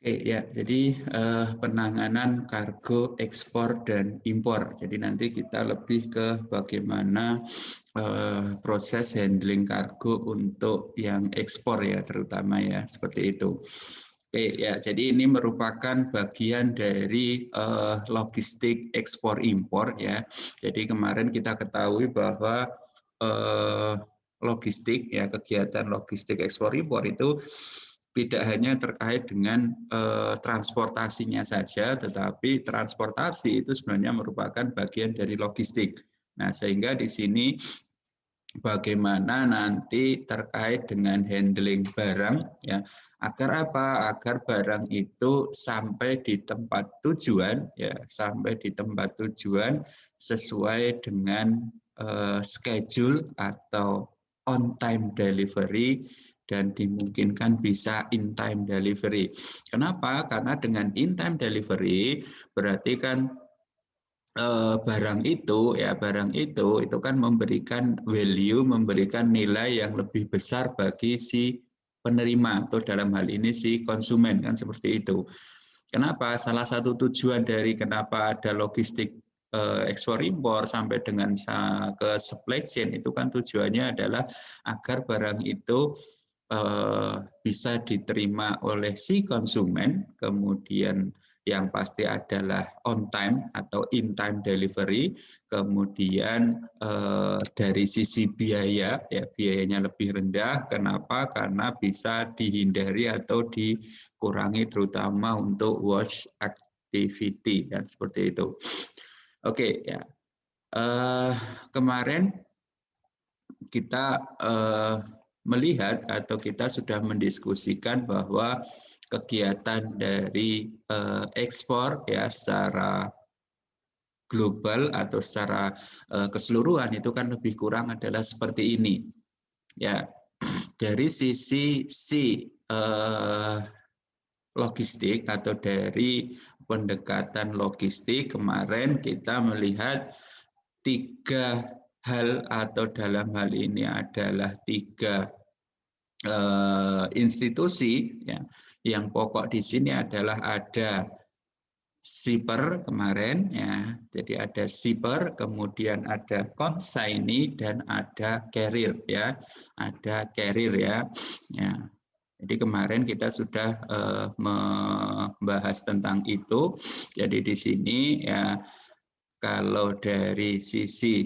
Oke ya, jadi penanganan kargo ekspor dan impor. Jadi nanti kita lebih ke bagaimana proses handling kargo untuk yang ekspor ya, terutama ya seperti itu. Oke ya, jadi ini merupakan bagian dari logistik ekspor impor ya. Jadi kemarin kita ketahui bahwa logistik ya, kegiatan logistik ekspor impor itu tidak hanya terkait dengan transportasinya saja, tetapi transportasi itu sebenarnya merupakan bagian dari logistik. Nah, sehingga di sini bagaimana nanti terkait dengan handling barang ya, agar apa? Agar barang itu sampai di tempat tujuan ya, sampai di tempat tujuan sesuai dengan schedule atau on time delivery dan dimungkinkan bisa in time delivery. Kenapa? Karena dengan in time delivery berarti kan barang itu kan memberikan value, memberikan nilai yang lebih besar bagi si penerima atau dalam hal ini si konsumen kan seperti itu. Kenapa? Salah satu tujuan dari kenapa ada logistik ekspor impor sampai dengan ke supply chain itu kan tujuannya adalah agar barang itu bisa diterima oleh si konsumen, kemudian yang pasti adalah on time atau in time delivery, kemudian dari sisi biaya, ya biayanya lebih rendah. Kenapa? Karena bisa dihindari atau dikurangi terutama untuk wash activity kan seperti itu. Oke ya, kemarin kita melihat atau kita sudah mendiskusikan bahwa kegiatan dari ekspor ya secara global atau secara keseluruhan itu kan lebih kurang adalah seperti ini ya. Dari sisi logistik atau dari pendekatan logistik kemarin kita melihat tiga hal atau dalam hal ini adalah tiga institusi ya. Yang pokok di sini adalah ada shipper kemarin ya. Jadi ada shipper, kemudian ada consignee dan ada carrier ya. Ada carrier ya. Ya. Jadi kemarin kita sudah membahas tentang itu. Jadi di sini ya kalau dari sisi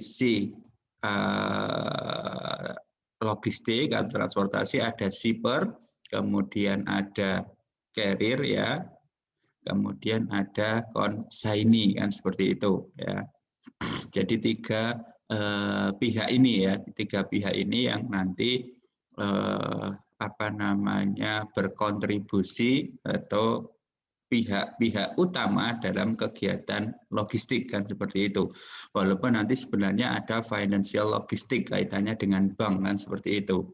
logistik atau transportasi ada shipper, kemudian ada carrier ya, kemudian ada consignee kan seperti itu ya. Jadi tiga pihak ini ya, tiga pihak ini yang nanti berkontribusi atau pihak-pihak utama dalam kegiatan logistik kan seperti itu. Walaupun nanti sebenarnya ada financial logistik kaitannya dengan bank kan seperti itu.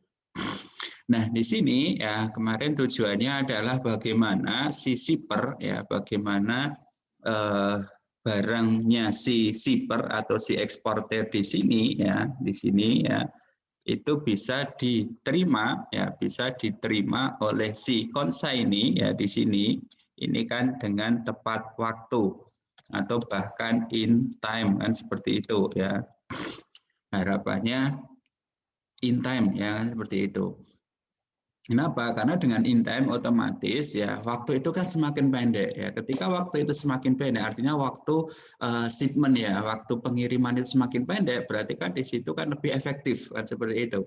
Nah, di sini ya kemarin tujuannya adalah bagaimana si shipper ya, bagaimana barangnya si shipper atau si eksportir di sini ya, itu bisa diterima ya, bisa diterima oleh si consignee ya di sini. Ini kan dengan tepat waktu atau bahkan in time kan seperti itu ya. Harapannya in time ya kan seperti itu. Kenapa? Karena dengan in time otomatis ya waktu itu kan semakin pendek ya. Ketika waktu itu semakin pendek artinya waktu shipment ya, waktu pengiriman itu semakin pendek berarti kan di situ kan lebih efektif kan seperti itu.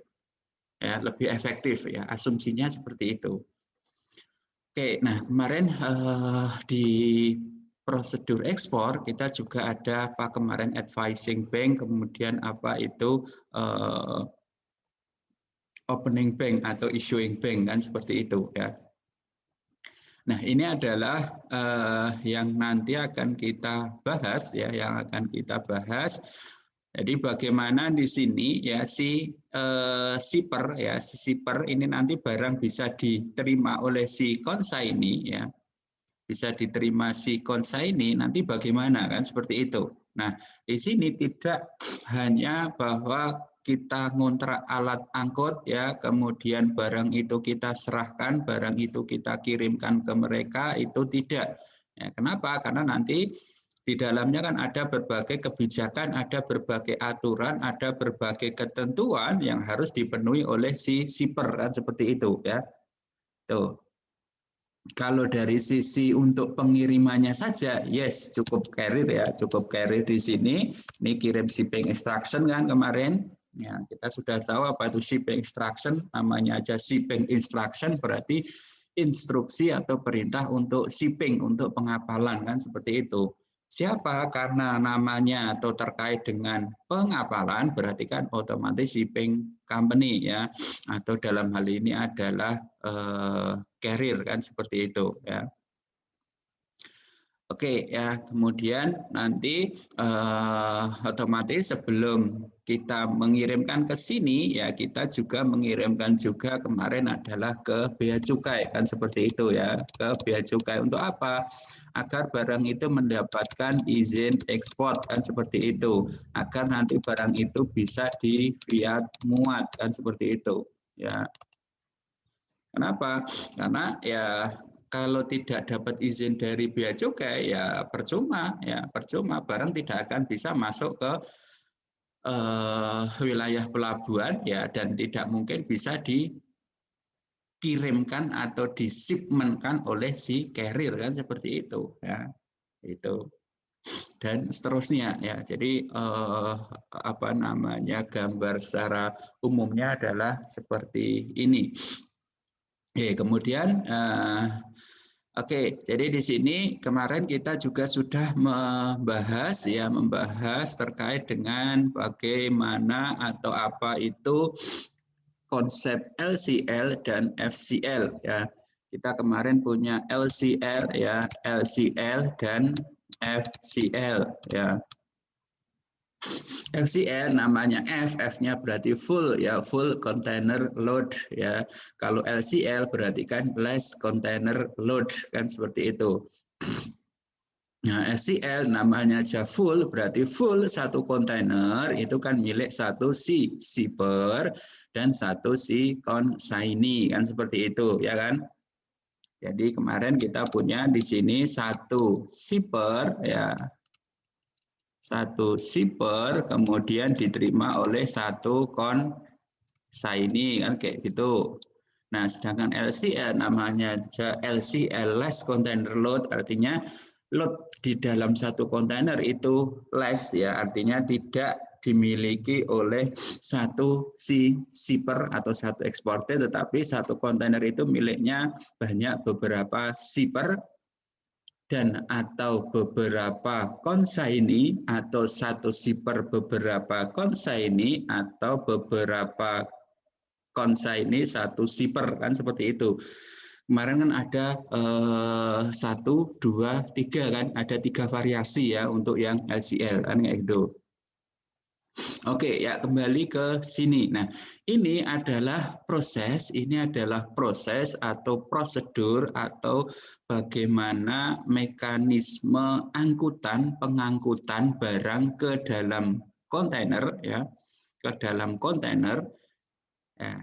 Ya, lebih efektif ya. Asumsinya seperti itu. Oke, nah kemarin di prosedur ekspor kita juga ada apa kemarin advising bank, kemudian apa itu opening bank atau issuing bank kan seperti itu ya. Nah ini adalah yang nanti akan kita bahas ya, yang akan kita bahas. Jadi bagaimana di sini ya si shipper ya, si shipper ini nanti barang bisa diterima oleh si consignee ya, bisa diterima si consignee nanti bagaimana kan seperti itu. Nah di sini tidak hanya bahwa kita ngontrak alat angkut ya, kemudian barang itu kita serahkan, barang itu kita kirimkan ke mereka, itu tidak. Ya, kenapa? Karena nanti di dalamnya kan ada berbagai kebijakan, ada berbagai aturan, ada berbagai ketentuan yang harus dipenuhi oleh si shipper kan seperti itu ya. Tuh. Kalau dari sisi untuk pengirimannya saja, yes, cukup carrier ya, cukup carrier di sini. Ini kirim shipping instruction kan kemarin. Ya, kita sudah tahu apa itu shipping instruction, namanya aja shipping instruction berarti instruksi atau perintah untuk shipping, untuk pengapalan kan seperti itu. Siapa? Karena namanya atau terkait dengan pengapalan berarti kan otomatis shipping company ya, atau dalam hal ini adalah carrier kan seperti itu ya. Oke ya, kemudian nanti otomatis sebelum kita mengirimkan ke sini ya, kita juga mengirimkan juga kemarin adalah ke bea cukai kan seperti itu ya, ke bea cukai untuk apa? Agar barang itu mendapatkan izin ekspor kan seperti itu, agar nanti barang itu bisa di fiat muat kan seperti itu ya. Kenapa? Karena ya kalau tidak dapat izin dari bea cukai ya percuma barang tidak akan bisa masuk ke wilayah pelabuhan ya, dan tidak mungkin bisa dikirimkan atau disipmenkan oleh si carrier kan seperti itu ya, itu dan seterusnya ya. Jadi apa namanya, gambar secara umumnya adalah seperti ini. Kemudian oke, jadi di sini kemarin kita juga sudah membahas terkait dengan bagaimana atau apa itu konsep LCL dan FCL ya. Kita kemarin punya LCL ya, LCL dan FCL ya. FCL namanya F-nya berarti full ya, full container load ya. Kalau LCL berarti kan less container load kan seperti itu. Nah, FCL namanya aja full, berarti full satu kontainer itu kan milik satu si shipper dan satu si consignee kan seperti itu ya kan. Jadi kemarin kita punya di sini satu shipper ya, satu shipper kemudian diterima oleh satu consignee kan kayak gitu. Nah, sedangkan LCL namanya LCL less container load, artinya load di dalam satu kontainer itu less ya, artinya tidak dimiliki oleh satu si shipper atau satu eksportir, tetapi satu kontainer itu miliknya banyak beberapa shipper dan atau beberapa consignee, atau satu shipper beberapa consignee, atau beberapa consignee satu shipper kan seperti itu. Kemarin kan ada 1, 2, 3 kan, ada 3 variasi ya untuk yang LCL kan kayak gitu. Oke ya, kembali ke sini. Nah, ini adalah proses atau prosedur atau bagaimana mekanisme pengangkutan barang ke dalam kontainer ya, ke dalam kontainer. Ya,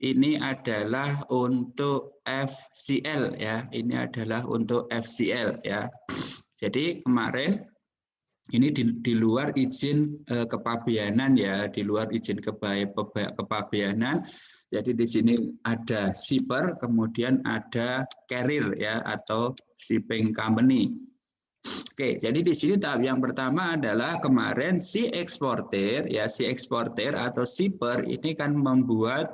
ini adalah untuk FCL ya, ini adalah untuk FCL ya. Jadi kemarin ini di luar izin kepabeanan ya, di luar izin kepabeanan. Jadi di sini ada shipper, kemudian ada carrier ya, atau shipping company. Oke, jadi di sini tahap yang pertama adalah kemarin si eksportir ya, si eksportir atau shipper ini kan membuat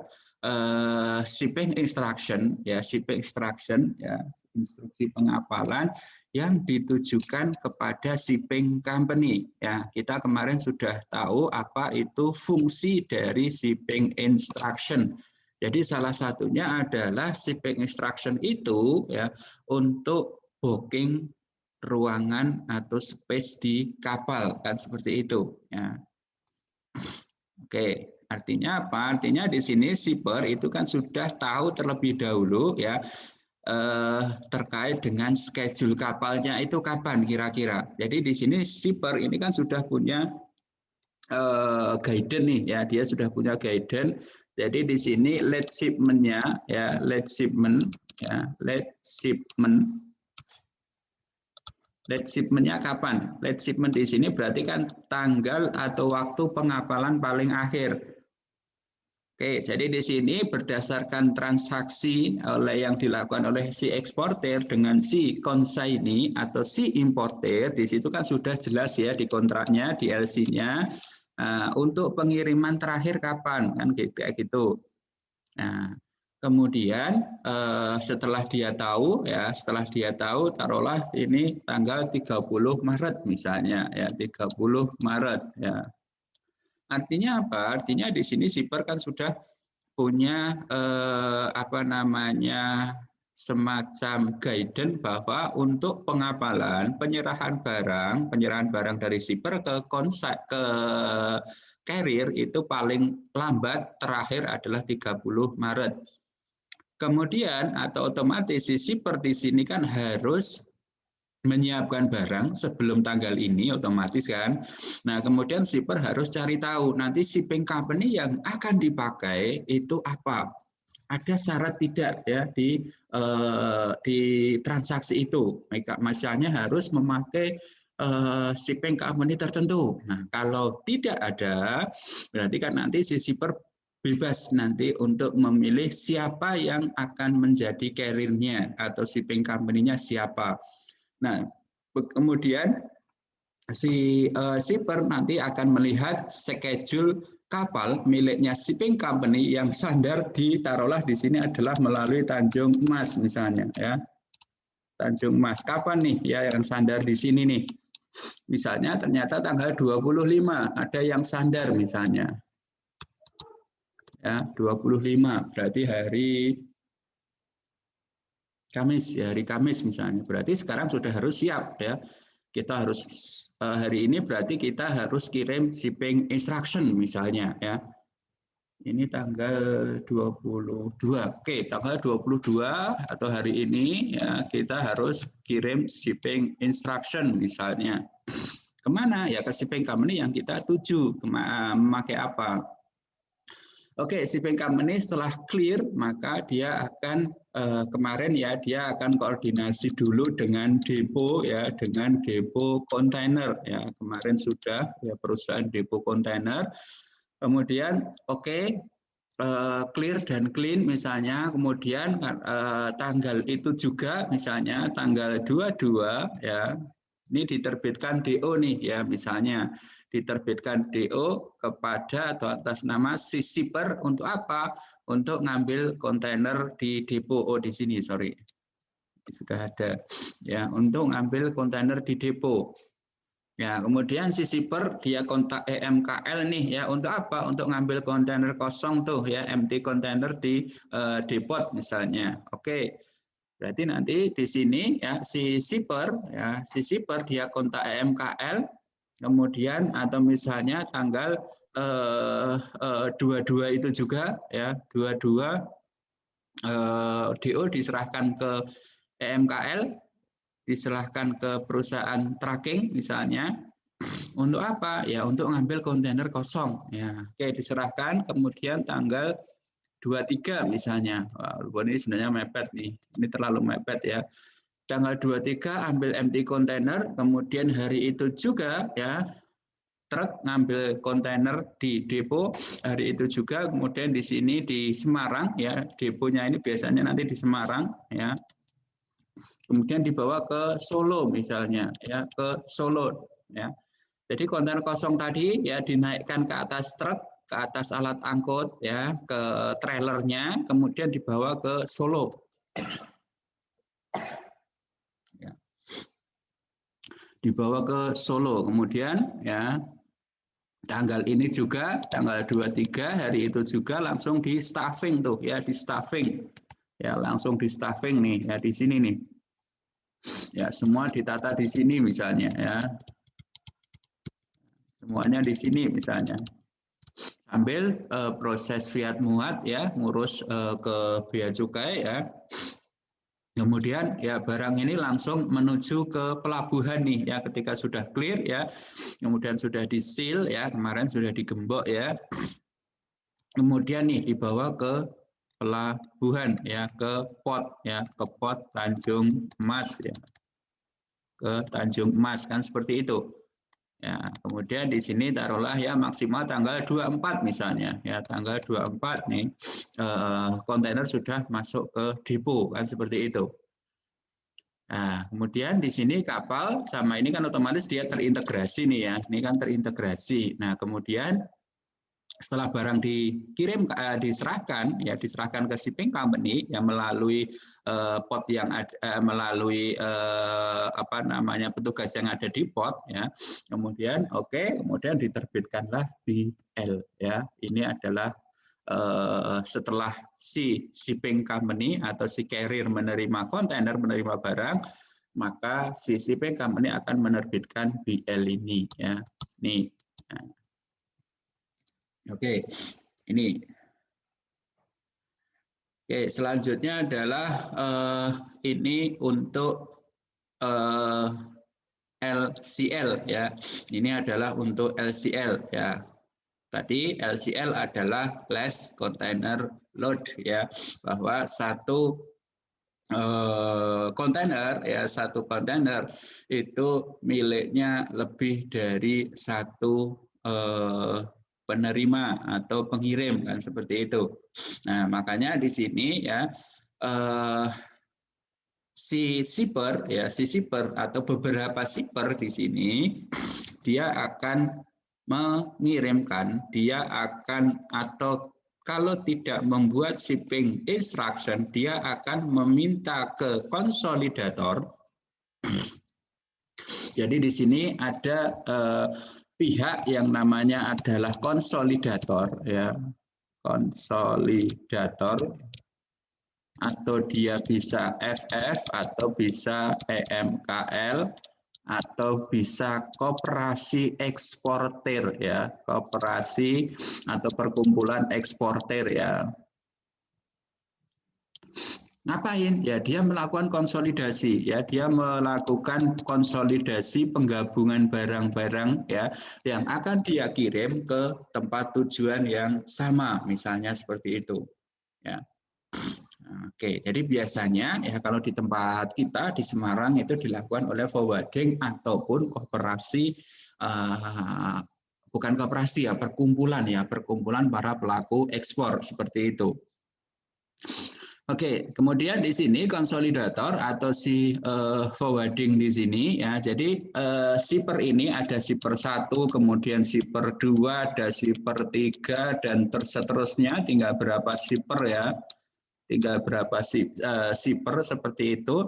shipping instruction ya, instruksi pengapalan yang ditujukan kepada shipping company ya. Kita kemarin sudah tahu apa itu fungsi dari shipping instruction. Jadi salah satunya adalah shipping instruction itu ya untuk booking ruangan atau space di kapal kan seperti itu ya. Oke, artinya apa? Artinya di sini shipper itu kan sudah tahu terlebih dahulu ya terkait dengan schedule kapalnya itu kapan kira-kira. Jadi di sini shipper ini kan sudah punya guidance nih ya, dia sudah punya guidance. Jadi di sini late shipment-nya ya, late shipment ya, late shipment-nya kapan? Late shipment di sini berarti kan tanggal atau waktu pengapalan paling akhir. Oke, jadi di sini berdasarkan transaksi yang dilakukan oleh si eksportir dengan si consignee atau si importer, di situ kan sudah jelas ya di kontraknya, di LC-nya, untuk pengiriman terakhir kapan, kan kayak gitu. Nah, kemudian setelah dia tahu ya, taruhlah ini tanggal 30 Maret misalnya ya, 30 Maret ya. Artinya apa? Artinya di sini shipper kan sudah punya semacam guidance bahwa untuk pengapalan penyerahan barang dari shipper ke carrier itu paling lambat terakhir adalah 30 Maret. Kemudian atau otomatis si shipper di sini kan harus menyiapkan barang sebelum tanggal ini otomatis kan. Nah, kemudian shipper harus cari tahu nanti shipping company yang akan dipakai itu apa. Ada syarat tidak ya di transaksi itu. Misalnya harus memakai shipping company tertentu. Nah, kalau tidak ada, berarti kan nanti si shipper bebas nanti untuk memilih siapa yang akan menjadi carrier-nya atau shipping company-nya siapa. Nah, kemudian si shipper nanti akan melihat schedule kapal miliknya shipping company yang sandar ditaruhlah di sini adalah melalui Tanjung Mas misalnya ya. Tanjung Mas. Kapan nih ya yang sandar di sini nih? Misalnya ternyata tanggal 25 ada yang sandar misalnya. Ya, 25 berarti hari Kamis ya, hari Kamis misalnya. Berarti sekarang sudah harus siap ya. Kita harus hari ini berarti kita harus kirim shipping instruction misalnya ya. Ini tanggal 22. Oke, tanggal 22 atau hari ini ya kita harus kirim shipping instruction misalnya. Kemana? Ya ke shipping company yang kita tuju. Memakai apa? Oke, shipping company setelah clear maka dia akan kemarin ya dia akan koordinasi dulu dengan depo ya, dengan depo kontainer ya. Kemarin sudah ya perusahaan depo kontainer. Kemudian oke, clear dan clean misalnya, kemudian tanggal itu juga misalnya tanggal 22 ya. Ini diterbitkan DO nih ya, misalnya diterbitkan DO kepada atau atas nama si shipper untuk apa? Untuk ngambil kontainer di depo. Oh di sini sorry, sudah ada ya, untuk ngambil kontainer di depo. Ya, kemudian si shipper dia kontak EMKL nih ya, untuk apa? Untuk ngambil kontainer kosong tuh ya, empty kontainer di depot misalnya. Oke. Berarti nanti di sini ya si shipper dia kontak EMKL, kemudian atau misalnya tanggal 22 itu juga ya, 22 DO diserahkan ke EMKL, diserahkan ke perusahaan tracking misalnya. Untuk apa? Ya untuk ngambil kontainer kosong. Ya, oke diserahkan, kemudian tanggal 23 misalnya. Wah, ini sebenarnya mepet nih. Ini terlalu mepet ya. Tanggal 23 ambil empty container, kemudian hari itu juga ya truk ngambil kontainer di depo hari itu juga, kemudian di sini di Semarang ya, deponya ini biasanya nanti di Semarang ya. Kemudian dibawa ke Solo misalnya ya, ke Solo ya. Jadi kontainer kosong tadi ya dinaikkan ke atas truk, ke atas alat angkut ya, ke trailernya, kemudian dibawa ke Solo. Ya. Dibawa ke Solo, kemudian ya tanggal ini juga, tanggal 23 hari itu juga langsung di staffing tuh ya, di staffing. Ya, langsung di staffing nih ya, di sini nih. Ya, semua ditata di sini misalnya ya. Semuanya di sini misalnya. Sambil proses fiat muat ya, ngurus ke bea cukai ya. Kemudian ya barang ini langsung menuju ke pelabuhan nih ya, ketika sudah clear ya, kemudian sudah di seal ya, kemarin sudah digembok ya, kemudian nih dibawa ke pelabuhan ya, ke port ya, ke port Tanjung Mas ya, ke Tanjung Mas kan seperti itu. Ya, kemudian di sini taruhlah ya maksimal tanggal 24 misalnya ya, tanggal 24 nih kontainer sudah masuk ke depo kan seperti itu. Nah, kemudian di sini kapal sama ini kan otomatis dia terintegrasi nih ya. Ini kan terintegrasi. Nah, kemudian setelah barang dikirim diserahkan ya, diserahkan ke shipping company yang melalui port yang ada, melalui apa namanya petugas yang ada di port ya. Kemudian kemudian diterbitkanlah BL ya. Ini adalah setelah si shipping company atau si carrier menerima kontainer, menerima barang, maka si shipping company akan menerbitkan BL ini ya. Nih. Nah. Oke, ini. Oke, selanjutnya adalah ini untuk LCL ya. Ini adalah untuk LCL ya. Tadi LCL adalah less container load ya, bahwa satu kontainer ya, satu kontainer itu miliknya lebih dari satu penerima atau pengirim kan seperti itu. Nah, makanya di sini ya si shipper ya, si shipper atau beberapa shipper di sini dia akan mengirimkan, dia akan atau kalau tidak membuat shipping instruction, dia akan meminta ke konsolidator. Jadi di sini ada pihak yang namanya adalah konsolidator ya, konsolidator, atau dia bisa FF atau bisa EMKL atau bisa koperasi eksportir ya, koperasi atau perkumpulan eksportir ya. Ngapain? Ya dia melakukan konsolidasi ya, dia melakukan konsolidasi penggabungan barang-barang ya yang akan dia kirim ke tempat tujuan yang sama, misalnya seperti itu ya. Oke, jadi biasanya ya kalau di tempat kita di Semarang itu dilakukan oleh forwarding ataupun koperasi, bukan koperasi ya, perkumpulan ya, perkumpulan para pelaku ekspor seperti itu. Oke, kemudian di sini konsolidator atau si forwarding di sini ya. Jadi shipper ini ada shipper 1, kemudian shipper 2, ada shipper 3 dan seterusnya, tinggal berapa shipper ya. Tinggal berapa shipper seperti itu.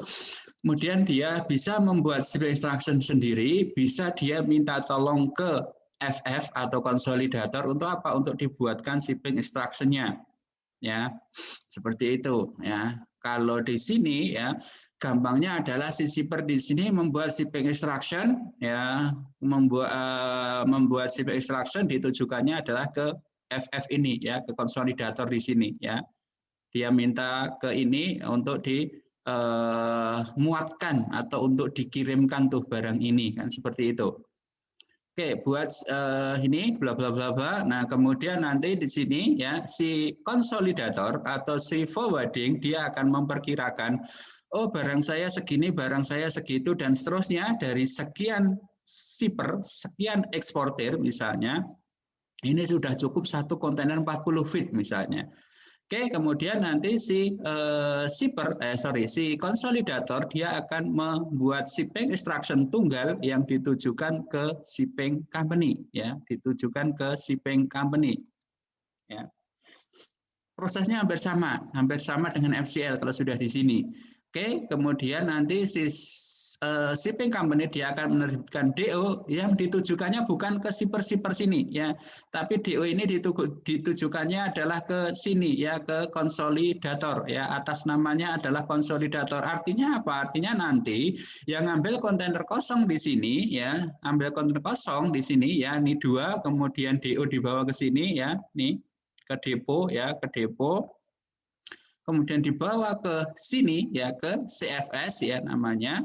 Kemudian dia bisa membuat shipping instruction sendiri, bisa dia minta tolong ke FF atau konsolidator untuk apa? Untuk dibuatkan shipping instruction-nya. Ya. Seperti itu ya. Kalau di sini ya gampangnya adalah si shipper di sini membuat shipping instruction ya, membuat shipping instruction ditujukannya adalah ke FF ini ya, ke konsolidator di sini ya. Dia minta ke ini untuk dimuatkan atau untuk dikirimkan tuh barang ini kan seperti itu. Oke, buat ini bla bla bla bla. Nah, kemudian nanti di sini ya si konsolidator atau si forwarding dia akan memperkirakan, oh barang saya segini, barang saya segitu dan seterusnya dari sekian shipper, sekian eksportir misalnya. Ini sudah cukup satu kontainer 40 feet misalnya. Oke, kemudian nanti si konsolidator dia akan membuat shipping instruction tunggal yang ditujukan ke shipping company ya, ditujukan ke shipping company. Ya. Prosesnya hampir sama dengan FCL kalau sudah di sini. Oke, kemudian nanti si shipping company dia akan menerbitkan DO yang ditujukannya bukan ke shipper sini ya, tapi DO ini ditujukannya adalah ke sini ya, ke konsolidator ya, atas namanya adalah konsolidator. Artinya apa? Artinya nanti yang ngambil kontainer kosong di sini ya, ambil kontainer kosong di sini ya, ini 2, kemudian DO dibawa ke sini ya, nih ke depo ya, ke depo. kemudian dibawa ke sini ya, ke CFS ya namanya.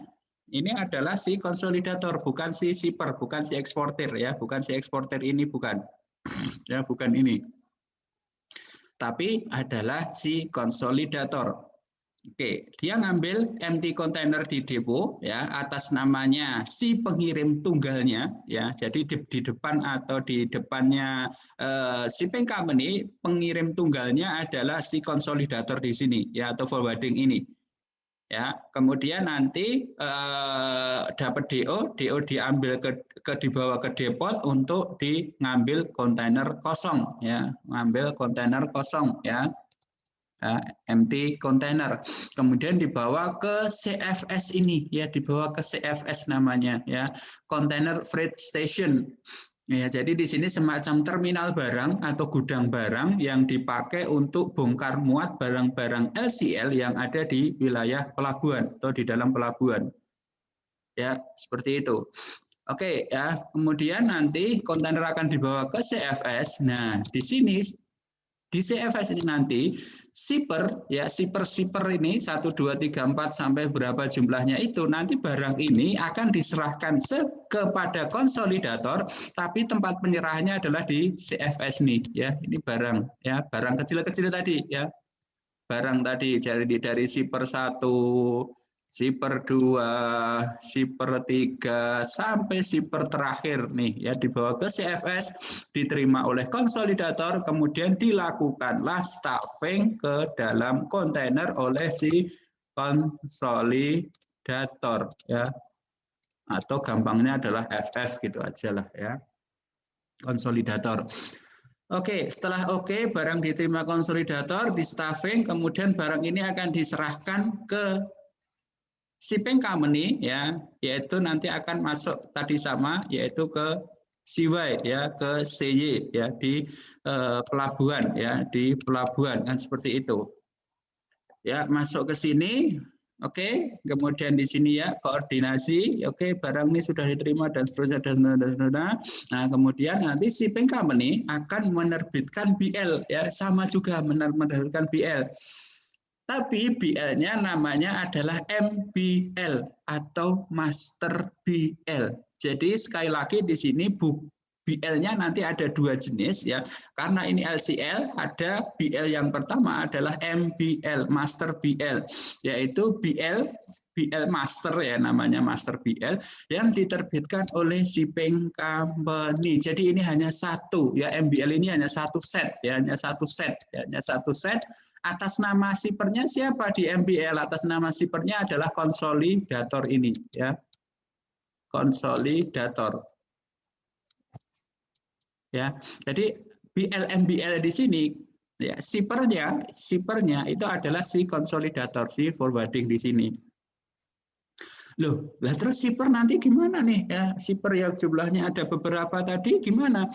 Ini adalah si konsolidator, bukan si shipper, bukan si eksportir ya, bukan si eksportir ini, bukan. Ya, bukan ini. Tapi adalah si konsolidator. Oke, dia ngambil empty container di depo ya, atas namanya si pengirim tunggalnya ya. Jadi di depan atau di depannya shipping company, pengirim tunggalnya adalah si konsolidator di sini ya, atau forwarding ini. Ya, kemudian nanti dapat DO diambil dibawa ke depot untuk ngambil kontainer kosong ya, ngambil kontainer kosong ya. Empty container, kemudian dibawa ke CFS ini ya, dibawa ke CFS namanya ya, container freight station ya. Jadi di sini semacam terminal barang atau gudang barang yang dipakai untuk bongkar muat barang-barang LCL yang ada di wilayah pelabuhan atau di dalam pelabuhan ya, seperti itu. Oke ya, kemudian nanti kontainer akan dibawa ke CFS. Nah di sini di CFS ini nanti shipper ya, shipper ini 1, 2, 3, 4 sampai berapa jumlahnya itu, nanti barang ini akan diserahkan kepada konsolidator, tapi tempat penyerahannya adalah di CFS nih ya. Ini barang ya, barang kecil-kecil tadi ya, barang tadi dari shipper 1, shipper 2, shipper 3 sampai shipper terakhir nih ya, dibawa ke CFS, diterima oleh konsolidator, kemudian dilakukanlah stuffing ke dalam kontainer oleh si konsolidator ya, atau gampangnya adalah FF gitu aja lah ya, konsolidator. Oke, setelah barang diterima konsolidator, di stuffing, kemudian barang ini akan diserahkan ke shipping company ya, yaitu nanti akan masuk tadi sama, yaitu ke CY ya, ke CY ya, di pelabuhan ya, di pelabuhan kan seperti itu. Ya, masuk ke sini. Oke, kemudian di sini ya koordinasi. Oke, barang ini sudah diterima dan seterusnya dan seterusnya. Nah, kemudian nanti shipping company akan menerbitkan BL ya, sama juga menerbitkan BL. Tapi BL-nya namanya adalah MBL atau Master BL. Jadi sekali lagi di sini BL-nya nanti ada 2 jenis ya. Karena ini LCL, ada BL yang pertama adalah MBL, Master BL, yaitu BL Master ya, namanya Master BL yang diterbitkan oleh shipping company. Jadi ini hanya satu ya, MBL ini hanya satu set ya, hanya satu set ya, hanya satu set. Atas nama shippernya siapa di MBL? Atas nama shippernya adalah konsolidator ini ya, konsolidator ya. Jadi MBL di sini ya, shippernya itu adalah si konsolidator, si forwarding di sini. Loh, lah terus shipper nanti gimana nih ya? Shipper yang jumlahnya ada beberapa tadi gimana?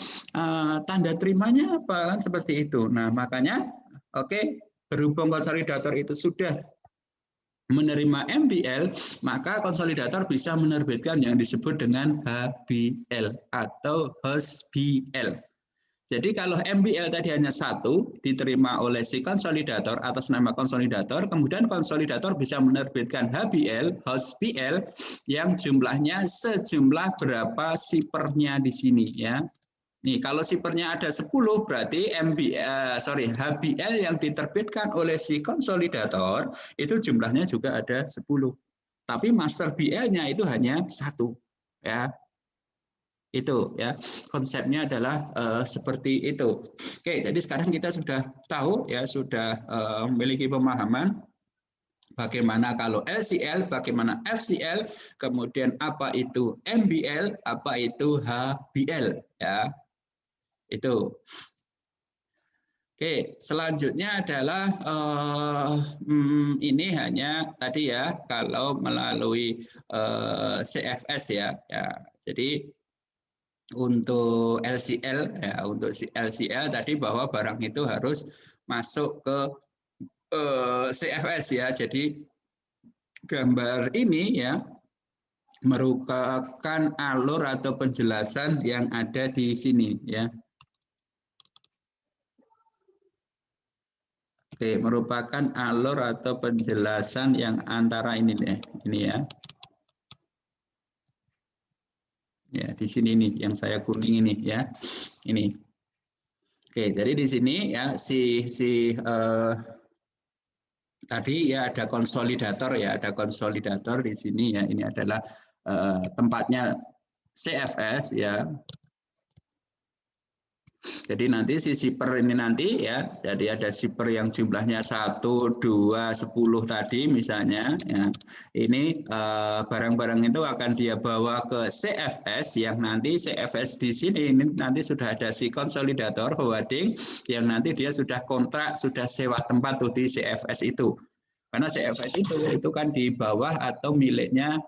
Tanda terimanya apa? Kan seperti itu. Nah, makanya berhubung konsolidator itu sudah menerima MBL, maka konsolidator bisa menerbitkan yang disebut dengan HBL atau HBL. Jadi kalau MBL tadi hanya satu, diterima oleh si konsolidator atas nama konsolidator, kemudian konsolidator bisa menerbitkan HBL, HBL yang jumlahnya sejumlah berapa shippernya di sini ya. Nih, kalau shippernya ada 10, berarti HBL yang diterbitkan oleh si konsolidator itu jumlahnya juga ada 10. Tapi master BL-nya itu hanya 1 ya. Itu ya, konsepnya adalah seperti itu. Oke, jadi sekarang kita sudah tahu ya, sudah memiliki pemahaman bagaimana kalau LCL, bagaimana FCL, kemudian apa itu MBL, apa itu HBL ya. Itu. Oke, selanjutnya adalah ini hanya tadi ya, kalau melalui CFS ya. Jadi untuk LCL ya, untuk LCL tadi bahwa barang itu harus masuk ke CFS ya. Jadi gambar ini ya merupakan alur atau penjelasan yang ada di sini ya. Oke, merupakan alur atau penjelasan yang antara ini nih, ini ya. Ya, di sini nih yang saya kuning ini ya. Ini. Oke, jadi di sini ya tadi ya ada konsolidator ya, ada konsolidator di sini ya. Ini adalah tempatnya CFS ya. Jadi nanti si shipper ini nanti ya, jadi ada shipper yang jumlahnya 1, 2, 10 tadi misalnya. Ya. Ini barang-barang itu akan dia bawa ke CFS yang nanti CFS di sini ini nanti sudah ada si konsolidator holding yang nanti dia sudah kontrak, sudah sewa tempat tuh di CFS itu. Karena CFS itu kan di bawah atau miliknya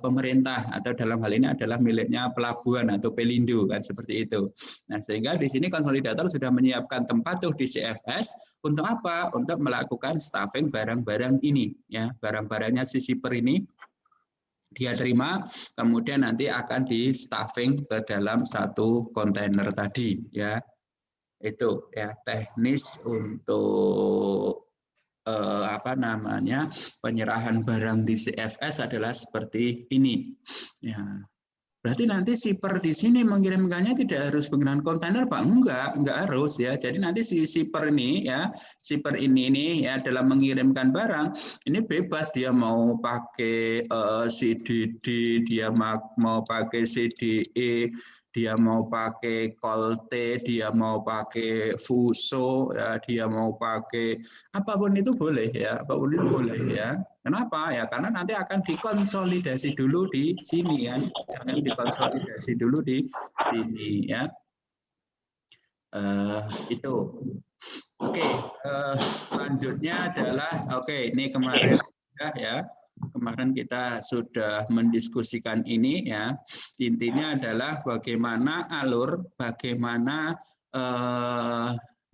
pemerintah atau dalam hal ini adalah miliknya pelabuhan atau Pelindo kan seperti itu. Nah, sehingga di sini konsolidator sudah menyiapkan tempat tuh di CFS untuk apa? Untuk melakukan staffing barang-barang ini ya, barang-barangnya si shipper ini dia terima, kemudian nanti akan di staffing ke dalam satu kontainer tadi ya. Itu ya teknis untuk penyerahan barang di CFS adalah seperti ini. Ya. Berarti nanti shipper di sini mengirimkannya tidak harus menggunakan kontainer, Pak? Enggak harus ya. Jadi nanti si shipper ini ya, shipper ini ya dalam mengirimkan barang ini bebas dia mau pakai CDD, dia mau pakai CDE, dia mau pakai Colte, dia mau pakai Fuso, ya, dia mau pakai apapun itu boleh ya, apapun itu boleh ya. Kenapa ya? Karena nanti akan dikonsolidasi dulu di sini ya, jangan dikonsolidasi dulu di sini ya. Itu. Oke, selanjutnya adalah ini kemarin ya. Kemarin kita sudah mendiskusikan ini ya. Intinya adalah bagaimana alur, bagaimana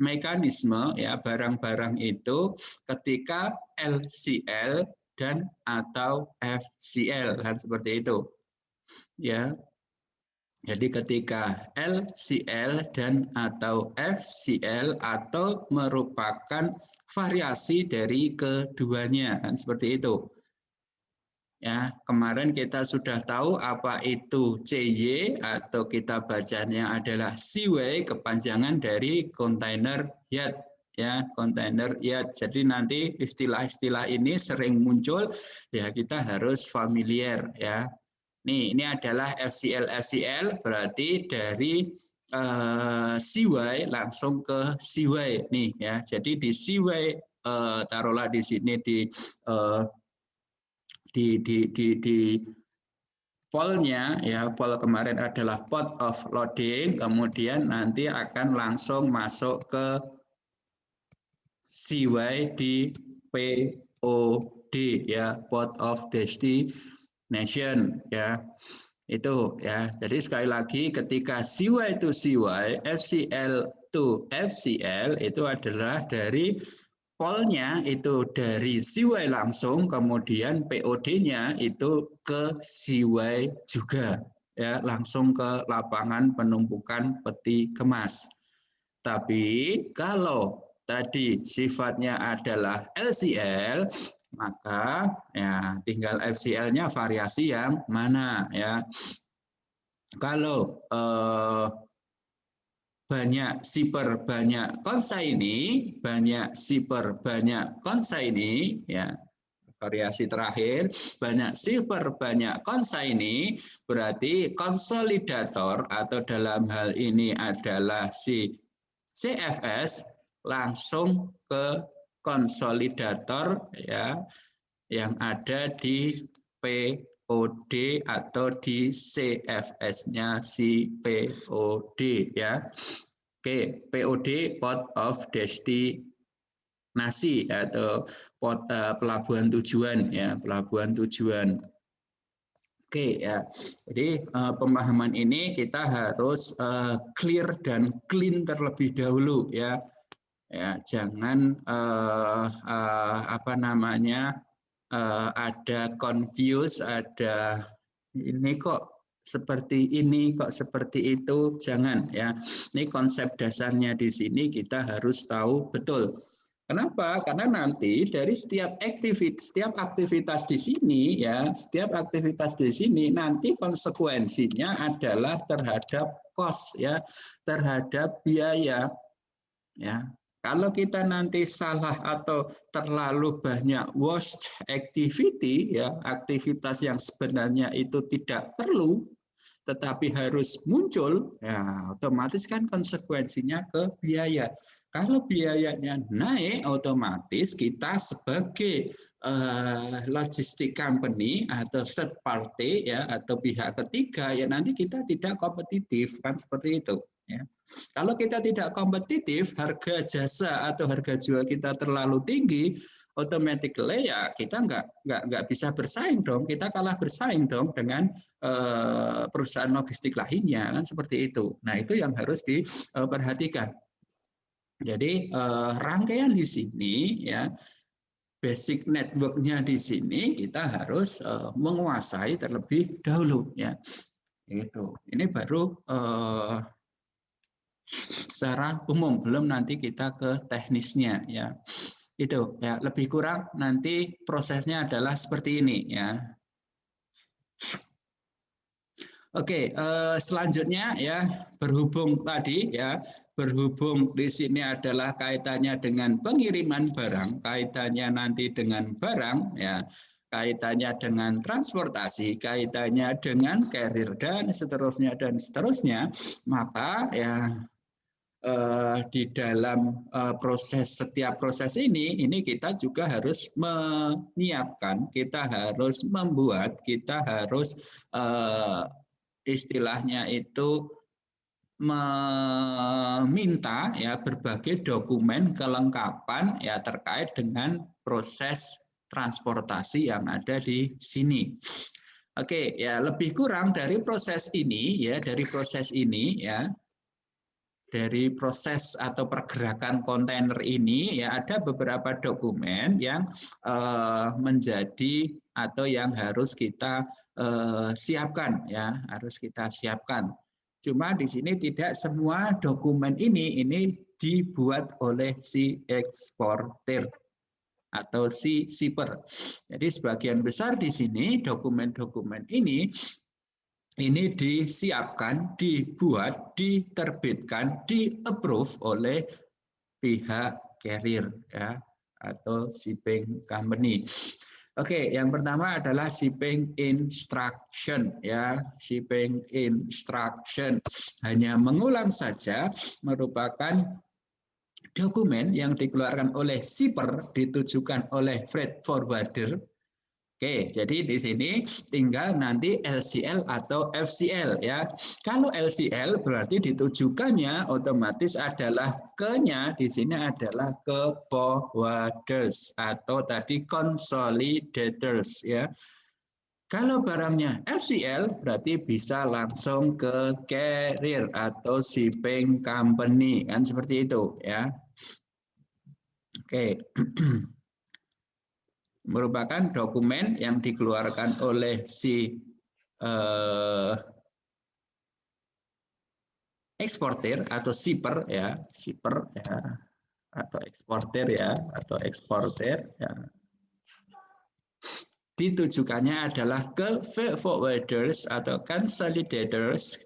mekanisme ya barang-barang itu ketika LCL dan atau FCL kan seperti itu. Ya. Jadi ketika LCL dan atau FCL atau merupakan variasi dari keduanya kan seperti itu. Ya, kemarin kita sudah tahu apa itu CY atau kita bacanya adalah CY, kepanjangan dari container yard ya, container yard. Jadi nanti istilah-istilah ini sering muncul ya, kita harus familiar ya. Nih, ini adalah FCL berarti dari CY langsung ke CY nih ya. Jadi di CY taruhlah di sini di polnya ya, pol kemarin adalah port of loading, kemudian nanti akan langsung masuk ke CY di POD ya, port of destination ya. Itu ya. Jadi sekali lagi ketika CY to CY, FCL to FCL itu adalah dari polnya itu dari CY langsung, kemudian POD-nya itu ke CY juga ya, langsung ke lapangan penumpukan peti kemas. Tapi kalau tadi sifatnya adalah LCL, maka ya tinggal FCL-nya variasi yang mana ya. Kalau banyak shipper banyak konsignee, banyak shipper banyak konsignee ya. Variasi terakhir, banyak shipper banyak konsignee, berarti konsolidator atau dalam hal ini adalah si CFS langsung ke konsolidator ya yang ada di POD atau di CFS-nya si POD ya. Oke, POD Port of Destinasi atau pelabuhan tujuan ya, pelabuhan tujuan. Oke ya, jadi pemahaman ini kita harus clear dan clean terlebih dahulu ya. Ya, jangan ada confuse, ada ini kok seperti ini, kok seperti itu, jangan ya. Ini konsep dasarnya di sini kita harus tahu betul. Kenapa? Karena nanti dari setiap aktivitas di sini ya, setiap aktivitas di sini nanti konsekuensinya adalah terhadap cost ya, terhadap biaya ya. Kalau kita nanti salah atau terlalu banyak waste activity ya, aktivitas yang sebenarnya itu tidak perlu tetapi harus muncul, ya otomatis kan konsekuensinya ke biaya. Kalau biayanya naik, otomatis kita sebagai logistik company atau third party ya atau pihak ketiga ya nanti kita tidak kompetitif kan seperti itu. Ya. Kalau kita tidak kompetitif, harga jasa atau harga jual kita terlalu tinggi, automatically ya kita nggak bisa bersaing dong, kita kalah bersaing dong dengan perusahaan logistik lainnya kan seperti itu. Nah itu yang harus diperhatikan. Jadi rangkaian di sini ya basic networknya di sini kita harus menguasai terlebih dahulu ya. Itu. Ini baru secara umum, belum nanti kita ke teknisnya ya. Itu ya lebih kurang nanti prosesnya adalah seperti ini ya. Oke, selanjutnya ya berhubung tadi ya berhubung di sini adalah kaitannya dengan pengiriman barang, kaitannya nanti dengan barang ya, kaitannya dengan transportasi, kaitannya dengan carrier dan seterusnya, maka ya di dalam setiap proses ini kita juga harus menyiapkan, kita harus membuat, kita harus istilahnya itu meminta ya berbagai dokumen kelengkapan ya terkait dengan proses transportasi yang ada di sini. Oke, ya lebih kurang dari proses ini ya, dari proses atau pergerakan kontainer ini ya ada beberapa dokumen yang menjadi atau yang harus kita siapkan ya, harus kita siapkan. Cuma di sini tidak semua dokumen ini dibuat oleh si eksportir atau si shipper. Jadi sebagian besar di sini dokumen-dokumen ini disiapkan, dibuat, diterbitkan, di-approve oleh pihak carrier ya atau shipping company. Oke, yang pertama adalah shipping instruction ya. Shipping instruction hanya mengulang saja merupakan dokumen yang dikeluarkan oleh shipper ditujukan oleh freight forwarder. Oke, jadi di sini tinggal nanti LCL atau FCL ya. Kalau LCL berarti ditujukannya otomatis adalah ke-nya di sini adalah ke forwarders atau tadi consolidators ya. Kalau barangnya FCL berarti bisa langsung ke carrier atau shipping company kan seperti itu ya. Oke. Merupakan dokumen yang dikeluarkan oleh si eksportir atau shipper ya, atau eksportir ya, ditujukannya adalah ke forwarders atau consolidators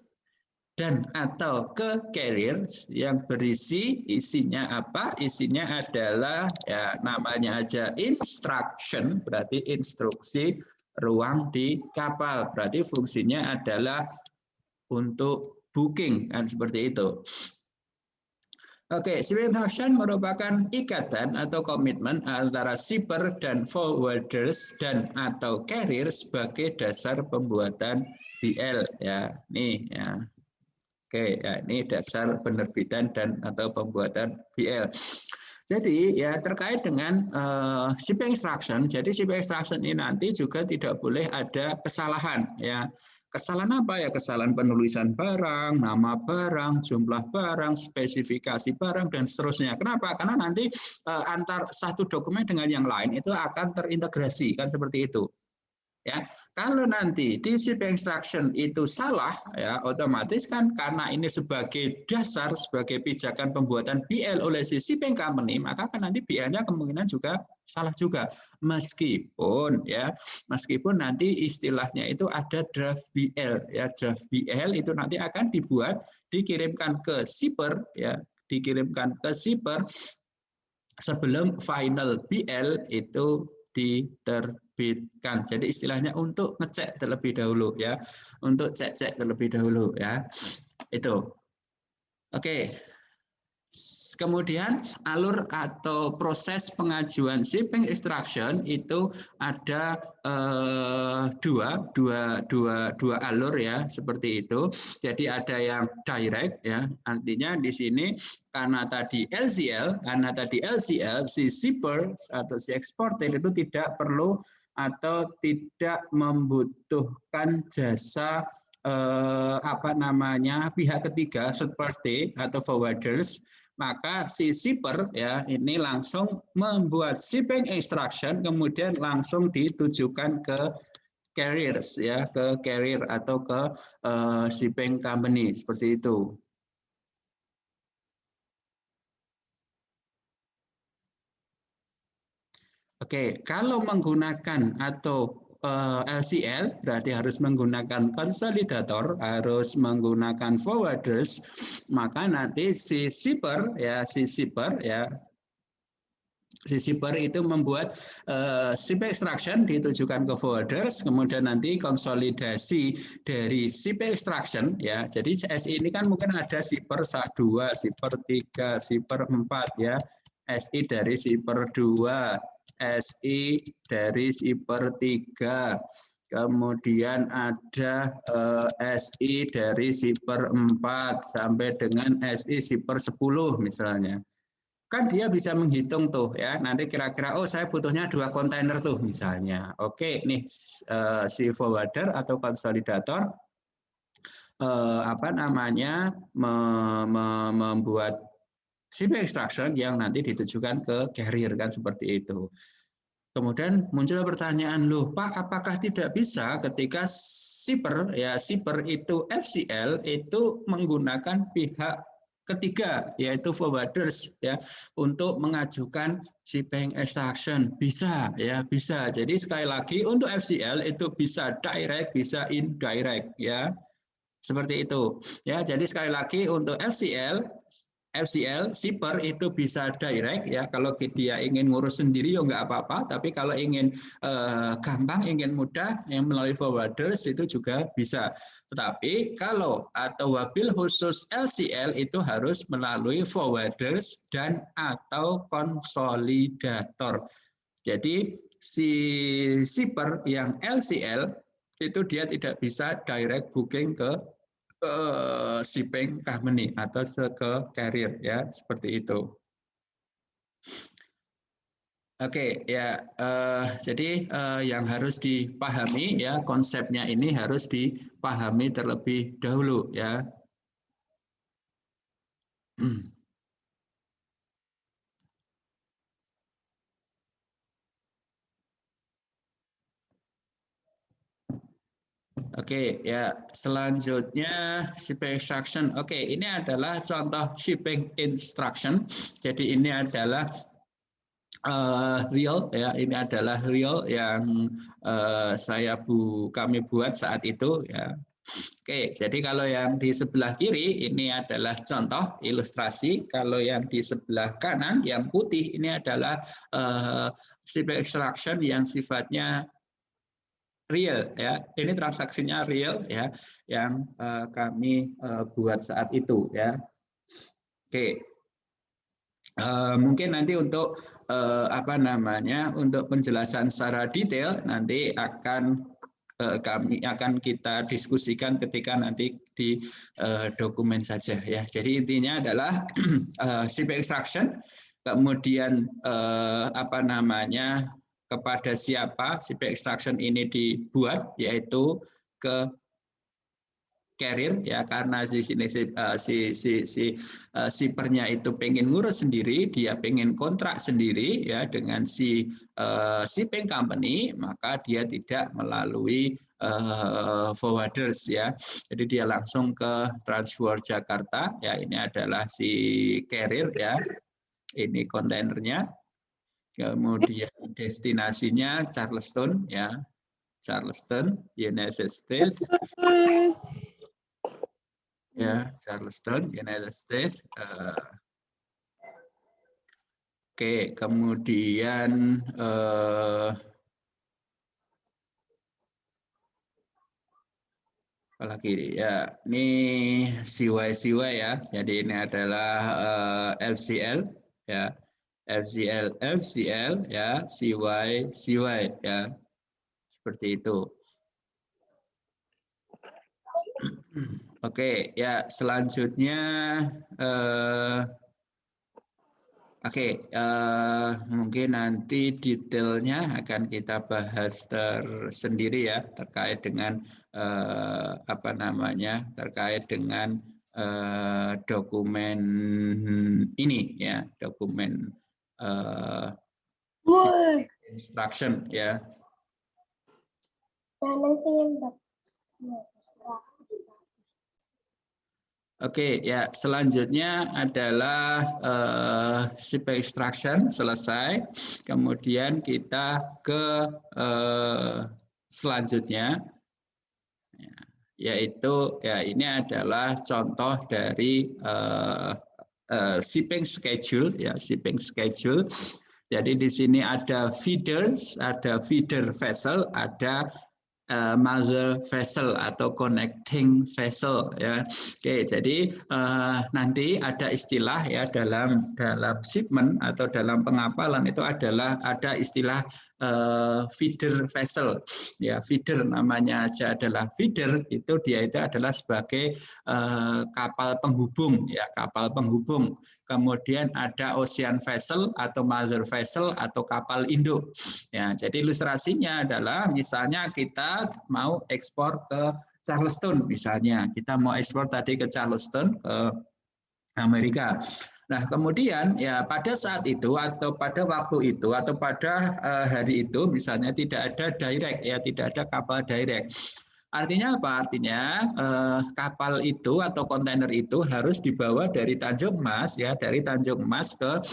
dan atau ke carriers yang berisi isinya apa? Isinya adalah ya namanya aja instruction, berarti instruksi ruang di kapal. Berarti fungsinya adalah untuk booking kan seperti itu. Oke, shipping transaction merupakan ikatan atau komitmen antara shipper dan forwarders dan atau carrier sebagai dasar pembuatan BL ya. Nih ya. Oke, ya ini dasar penerbitan dan atau pembuatan BL. Jadi ya terkait dengan shipping instruction, jadi shipping instruction ini nanti juga tidak boleh ada kesalahan ya. Kesalahan apa ya? Kesalahan penulisan barang, nama barang, jumlah barang, spesifikasi barang dan seterusnya. Kenapa? Karena nanti antar satu dokumen dengan yang lain itu akan terintegrasi kan seperti itu. ya. Kalau nanti di shipping instruction itu salah, ya otomatis kan karena ini sebagai dasar, sebagai pijakan pembuatan BL oleh si shipping company, maka kan nanti BL-nya kemungkinan juga salah juga. Meskipun nanti istilahnya itu ada draft BL, ya draft BL itu nanti akan dibuat, dikirimkan ke shipper, ya dikirimkan ke shipper sebelum final BL itu diterbitkan. Jadi istilahnya untuk ngecek terlebih dahulu, ya, untuk cek terlebih dahulu, ya, itu. Oke. Kemudian alur atau proses pengajuan shipping instruction itu ada dua alur, ya, seperti itu. Jadi ada yang direct, ya, artinya di sini karena tadi LCL si shipper atau si eksportir itu tidak perlu atau tidak membutuhkan jasa pihak ketiga third party atau forwarders, maka si shipper, ya, ini langsung membuat shipping instruction kemudian langsung ditujukan ke carriers, ya, ke carrier atau ke shipping company seperti itu. Oke, kalau menggunakan atau LCL berarti harus menggunakan konsolidator, harus menggunakan forwarders, maka nanti si shipper itu membuat shipping instruction ditujukan ke forwarders, kemudian nanti konsolidasi dari shipping instruction, ya. Jadi SI ini kan mungkin ada shipper 2, shipper 3, shipper 4, ya. SI dari shipper 2, SI dari shipper 3, kemudian ada SI dari shipper 4 sampai dengan SI shipper 10 misalnya. Kan dia bisa menghitung tuh, ya, nanti kira-kira saya butuhnya 2 kontainer tuh misalnya. Oke, nih si forwarder atau konsolidator membuat shipping instruction yang nanti ditujukan ke carrier, kan seperti itu. Kemudian muncul pertanyaan, loh Pak, apakah tidak bisa ketika shipper itu FCL itu menggunakan pihak ketiga, yaitu forwarders, ya, untuk mengajukan shipping instruction? Bisa, ya, bisa. Jadi sekali lagi untuk FCL itu bisa direct, bisa indirect, ya. Seperti itu, ya. Jadi sekali lagi untuk FCL shipper itu bisa direct, ya, kalau dia ingin ngurus sendiri ya nggak apa-apa, tapi kalau ingin gampang, ingin mudah yang melalui forwarders itu juga bisa. Tetapi kalau atau wabil khusus LCL itu harus melalui forwarders dan atau konsolidator. Jadi si shipper yang LCL itu dia tidak bisa direct booking ke shipping company atau ke carrier, ya, seperti itu. Oke, ya, jadi yang harus dipahami, ya, konsepnya ini harus dipahami terlebih dahulu, ya. Oke, ya, selanjutnya shipping instruction. Oke, ini adalah contoh shipping instruction. Jadi ini adalah real, ya, ini adalah real yang kami buat saat itu, ya. Oke, jadi kalau yang di sebelah kiri ini adalah contoh ilustrasi, kalau yang di sebelah kanan yang putih ini adalah shipping instruction yang sifatnya real, ya. Ini transaksinya real, ya, yang kami buat saat itu, ya. Oke. Mungkin nanti untuk untuk penjelasan secara detail nanti kita diskusikan ketika nanti di dokumen saja, ya. Jadi intinya adalah shipping instruction, kemudian kepada siapa shipping instruction ini dibuat, yaitu ke carrier ya, karena si shippernya itu pengen ngurus sendiri, dia pengen kontrak sendiri ya dengan si shipping company, maka dia tidak melalui forwarders ya. Jadi dia langsung ke Transworld Jakarta ya, ini adalah si carrier ya. Ini kontainernya. Kemudian destinasinya Charleston ya. Charleston, United States. Ya, Charleston, United States. Oke, kemudian apalagi ya, ini CY ya. Jadi ini adalah LCL ya. FCL ya, CY ya. Seperti itu. Oke, ya selanjutnya mungkin nanti detailnya akan kita bahas tersendiri ya, terkait dengan terkait dengan dokumen ini ya, dokumen instruction ya. Oke, ya selanjutnya adalah shipping instruction selesai. Kemudian kita ke selanjutnya, yaitu ya ini adalah contoh dari shipping schedule ya, shipping schedule. Jadi di sini ada feeders, ada feeder vessel, ada mother vessel atau connecting vessel ya. Oke, jadi nanti ada istilah ya dalam shipment atau dalam pengapalan itu adalah ada istilah feeder vessel ya. Feeder namanya aja adalah feeder, itu dia itu adalah sebagai kapal penghubung ya, kapal penghubung. Kemudian ada ocean vessel atau mother vessel atau kapal induk. Ya, jadi ilustrasinya adalah misalnya kita mau ekspor ke Charleston misalnya. Kita mau ekspor tadi ke Charleston ke Amerika. Nah, kemudian ya pada saat itu atau pada waktu itu atau pada hari itu misalnya tidak ada direct ya, tidak ada kapal direct. Artinya apa? Artinya kapal itu atau kontainer itu harus dibawa dari Tanjung Mas ya, dari Tanjung Mas ke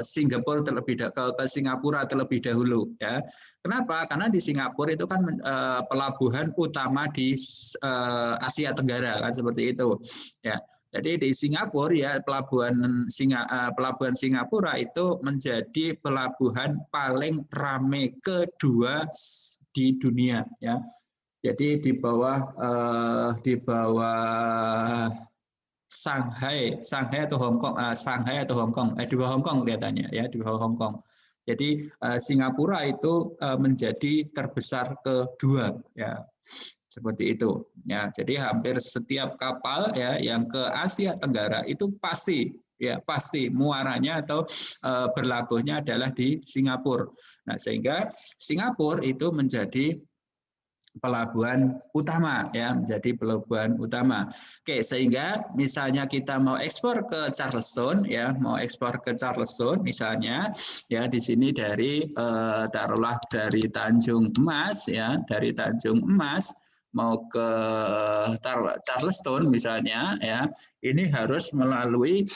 Singapura ke Singapura terlebih dahulu ya. Kenapa? Karena di Singapura itu kan pelabuhan utama di Asia Tenggara kan, seperti itu ya. Jadi di Singapura ya pelabuhan Singapura itu menjadi pelabuhan paling ramai kedua di dunia ya. Jadi di bawah Shanghai atau Hong Kong, di bawah Hong Kong kelihatannya ya, di bawah Hong Kong. Jadi Singapura itu menjadi terbesar kedua ya, seperti itu ya. Jadi hampir setiap kapal ya yang ke Asia Tenggara itu pasti muaranya atau berlabuhnya adalah di Singapura. Nah, sehingga Singapura itu menjadi pelabuhan utama ya, menjadi pelabuhan utama. Oke, sehingga misalnya kita mau ekspor ke Charleston ya, misalnya ya, di sini dari taruhlah dari Tanjung Emas ya, dari Tanjung Emas mau ke Charleston misalnya ya, ini harus melalui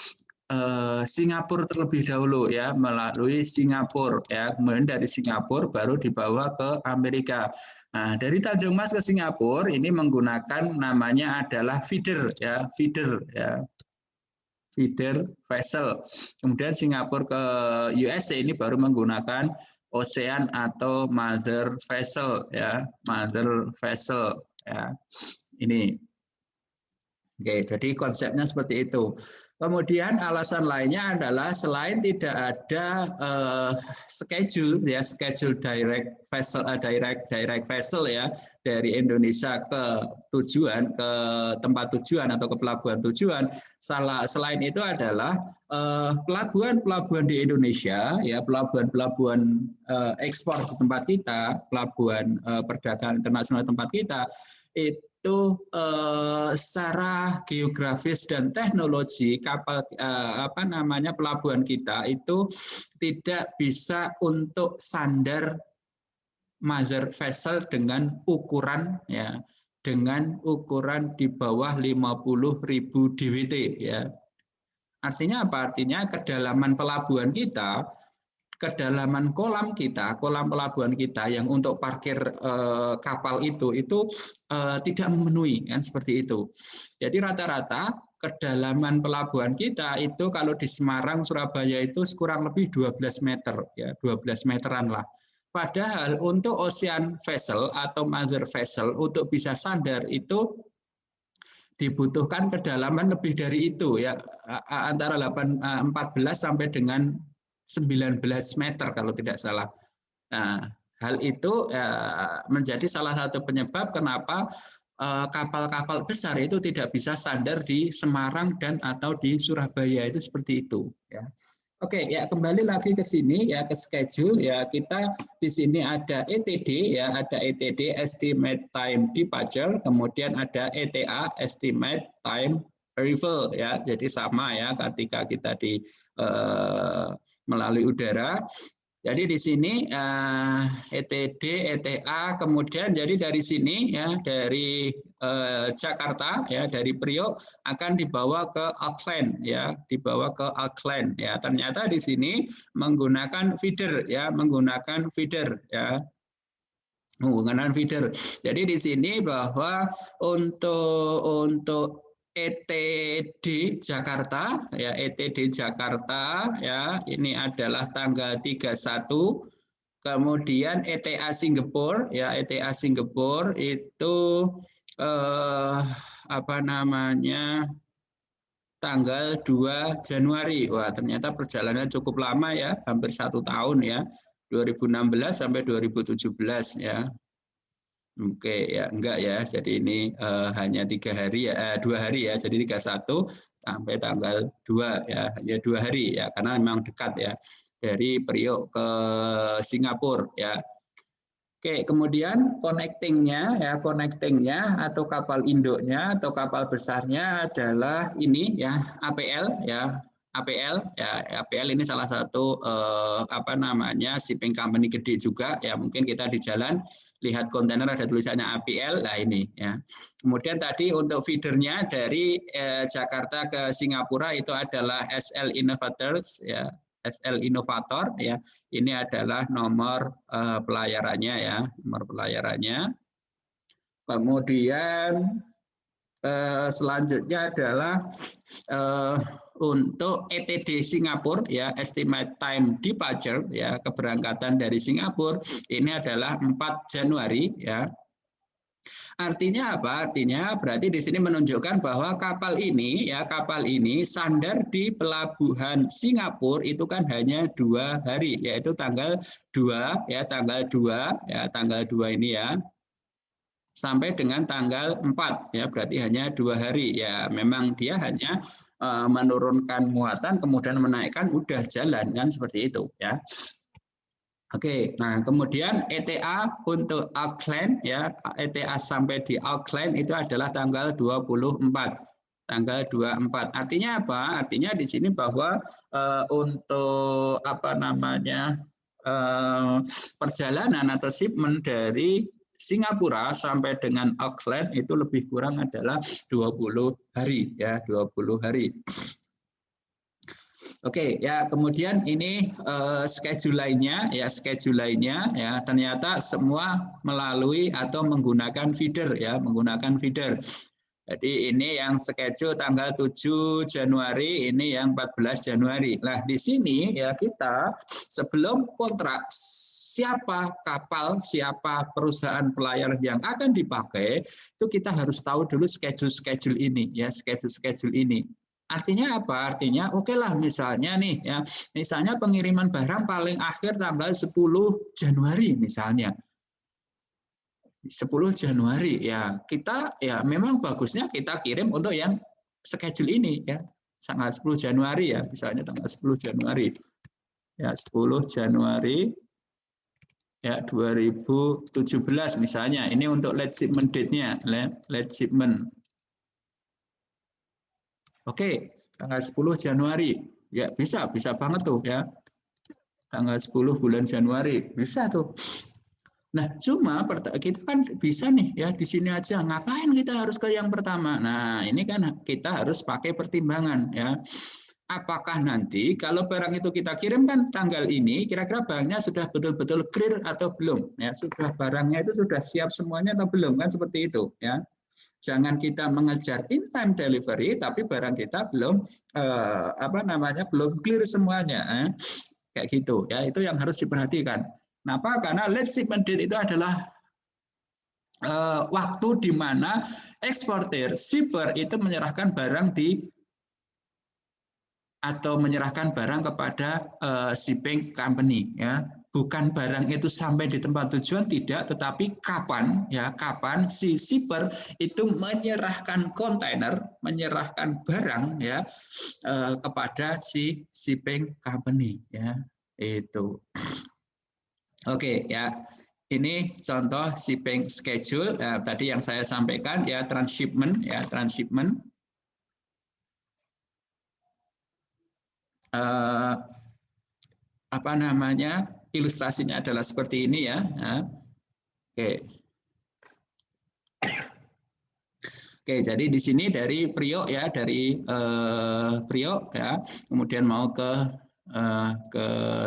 Singapura terlebih dahulu ya, melalui Singapura ya, kemudian dari Singapura baru dibawa ke Amerika. Nah, dari Tanjung Mas ke Singapura ini menggunakan namanya adalah feeder vessel. Kemudian Singapura ke USA ini baru menggunakan ocean atau mother vessel ya, ini. Oke, jadi konsepnya seperti itu. Kemudian alasan lainnya adalah selain tidak ada schedule direct vessel ya dari Indonesia ke tempat tujuan atau ke pelabuhan tujuan. Selain itu adalah pelabuhan di Indonesia ya, pelabuhan ekspor di tempat kita, pelabuhan perdagangan internasional tempat kita itu secara geografis dan teknologi kapal pelabuhan kita itu tidak bisa untuk sandar mother vessel dengan ukuran di bawah 50.000 DWT ya. Artinya apa? Artinya kedalaman pelabuhan kita, kedalaman kolam pelabuhan kita yang untuk parkir kapal itu tidak memenuhi kan seperti itu. Jadi rata-rata kedalaman pelabuhan kita itu kalau di Semarang, Surabaya itu kurang lebih 12 meter ya, 12 meteran lah. Padahal untuk ocean vessel atau mother vessel untuk bisa sandar itu dibutuhkan kedalaman lebih dari itu ya, antara 14 sampai dengan 19 meter kalau tidak salah. Nah, hal itu menjadi salah satu penyebab kenapa kapal-kapal besar itu tidak bisa sandar di Semarang dan atau di Surabaya itu seperti itu ya. Oke, ya kembali lagi ke sini ya, ke schedule ya. Kita di sini ada ETD ya, ada ETD estimate time departure, kemudian ada ETA estimate time arrival ya. Jadi sama ya ketika kita melalui udara. Jadi di sini ETD, ETA, kemudian jadi dari sini ya, dari Jakarta ya, dari Priok akan dibawa ke Auckland ya, dibawa ke Auckland ya. Ternyata di sini menggunakan feeder ya, menggunakan feeder ya. Menggunakan feeder. Jadi di sini bahwa untuk ETD Jakarta ya, ETD Jakarta ya, ini adalah tanggal 31. Kemudian ETA Singapura ya, ETA Singapura itu tanggal 2 Januari. Wah, ternyata perjalanan cukup lama ya, hampir 1 tahun ya. 2016 sampai 2017 ya. Oke ya, enggak ya. Jadi ini hanya 3 hari ya, 2 hari ya. Jadi 31 sampai tanggal 2 ya, hanya 2 hari ya, karena memang dekat ya dari Priok ke Singapura ya. Oke, kemudian connectingnya atau kapal induknya atau kapal besarnya adalah ini ya, APL ya. APL ini salah satu shipping company gede juga ya. Mungkin kita di jalan lihat kontainer ada tulisannya APL, lah ini ya. Kemudian tadi untuk feedernya dari Jakarta ke Singapura itu adalah SL Innovators ya, SL Innovator ya. Ini adalah nomor pelayarannya ya, nomor pelayarannya. Kemudian selanjutnya adalah untuk ETD Singapura ya, estimate time departure ya, keberangkatan dari Singapura ini adalah 4 Januari ya. Artinya apa? Artinya berarti di sini menunjukkan bahwa kapal ini sandar di pelabuhan Singapura itu kan hanya 2 hari, yaitu tanggal 2 ya, tanggal 2 ini ya, sampai dengan tanggal 4 ya, berarti hanya 2 hari ya. Memang dia hanya menurunkan muatan kemudian menaikkan udah jalan kan seperti itu ya. Oke, nah kemudian ETA untuk Auckland ya, ETA sampai di Auckland itu adalah tanggal 24. Tanggal 24. Artinya apa? Artinya di sini bahwa untuk perjalanan atau shipment dari Singapura sampai dengan Auckland itu lebih kurang adalah 20 hari ya, 20 hari. Oke ya, kemudian ini schedule lainnya ya, ternyata semua melalui atau menggunakan feeder ya, menggunakan feeder. Jadi ini yang schedule tanggal 7 Januari, ini yang 14 Januari. Nah, di sini ya kita sebelum kontrak siapa kapal, siapa perusahaan pelayar yang akan dipakai, itu kita harus tahu dulu schedule ini ya, schedule ini. Artinya apa? Artinya oke lah misalnya nih ya, misalnya pengiriman barang paling akhir tanggal 10 Januari misalnya. 10 Januari ya, kita ya memang bagusnya kita kirim untuk yang schedule ini ya, tanggal 10 Januari ya, misalnya tanggal 10 Januari ya, 10 Januari Ya, 2017 misalnya. Ini untuk late shipment date-nya, late shipment. Oke, tanggal 10 Januari. Ya, bisa banget tuh ya. Tanggal 10 bulan Januari, bisa tuh. Nah, cuma kita kan bisa nih ya di sini aja. Ngapain kita harus ke yang pertama? Nah, ini kan kita harus pakai pertimbangan ya. Apakah nanti kalau barang itu kita kirim kan tanggal ini, kira-kira barangnya sudah betul-betul clear atau belum? Ya, sudah barangnya itu sudah siap semuanya atau belum kan seperti itu ya. Jangan kita mengejar in time delivery, tapi barang kita belum belum clear semuanya. Kayak gitu ya, itu yang harus diperhatikan. Kenapa? Karena late shipment date itu adalah waktu di mana eksportir shipper itu menyerahkan barang atau menyerahkan barang kepada shipping company ya. Bukan barang itu sampai di tempat tujuan tidak, tetapi kapan si shipper itu menyerahkan kontainer, menyerahkan barang ya kepada si shipping company ya. Itu. Oke ya. Ini contoh shipping schedule tadi yang saya sampaikan ya, transshipment ya, transshipment. Ilustrasinya adalah seperti ini ya. Oke, jadi di sini dari Priok ya, dari Priok ya, kemudian mau ke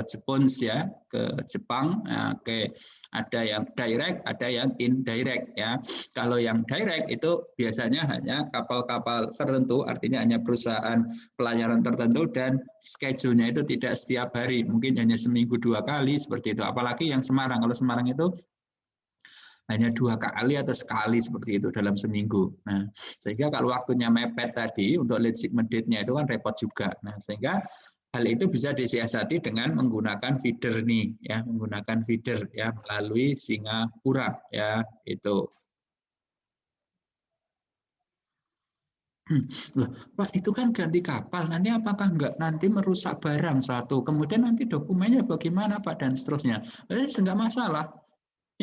Jepun ya, ke Jepang. Oke, ada yang direct, ada yang indirect ya. Kalau yang direct itu biasanya hanya kapal-kapal tertentu, artinya hanya perusahaan pelayaran tertentu dan schedule-nya itu tidak setiap hari, mungkin hanya seminggu 2 kali seperti itu. Apalagi yang Semarang, kalau Semarang itu hanya 2 kali atau sekali seperti itu dalam seminggu. Nah, sehingga kalau waktunya mepet tadi untuk late shipment date-nya itu kan repot juga. Nah, sehingga hal itu bisa disiasati dengan menggunakan feeder nih ya, menggunakan feeder ya melalui Singapura ya itu. Loh, Pak itu kan ganti kapal, nanti apakah enggak nanti merusak barang suatu, kemudian nanti dokumennya bagaimana Pak dan seterusnya. Enggak masalah.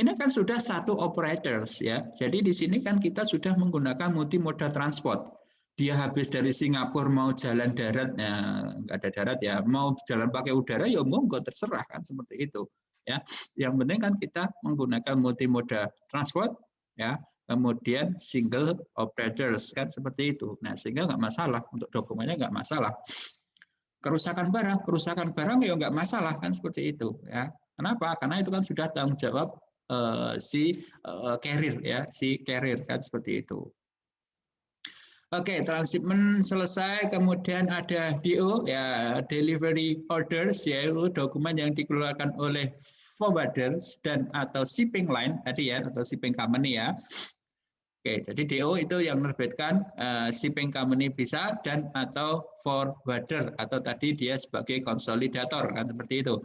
Ini kan sudah satu operators ya. Jadi di sini kan kita sudah menggunakan multimoda transport. Dia habis dari Singapura mau jalan darat, ya nggak ada darat ya, mau jalan pakai udara ya monggo terserah kan seperti itu. Ya, yang penting kan kita menggunakan multimoda transport ya, kemudian single operators kan seperti itu. Nah sehingga nggak masalah untuk dokumennya nggak masalah. Kerusakan barang ya nggak masalah kan seperti itu ya. Kenapa? Karena itu kan sudah tanggung jawab si carrier ya, si carrier kan seperti itu. Oke, transshipment selesai, kemudian ada DO ya, delivery orders yaitu dokumen yang dikeluarkan oleh forwarders dan atau shipping line tadi ya, atau shipping company ya. Oke, jadi DO itu yang menerbitkan shipping company bisa dan atau forwarder atau tadi dia sebagai konsolidator kan seperti itu.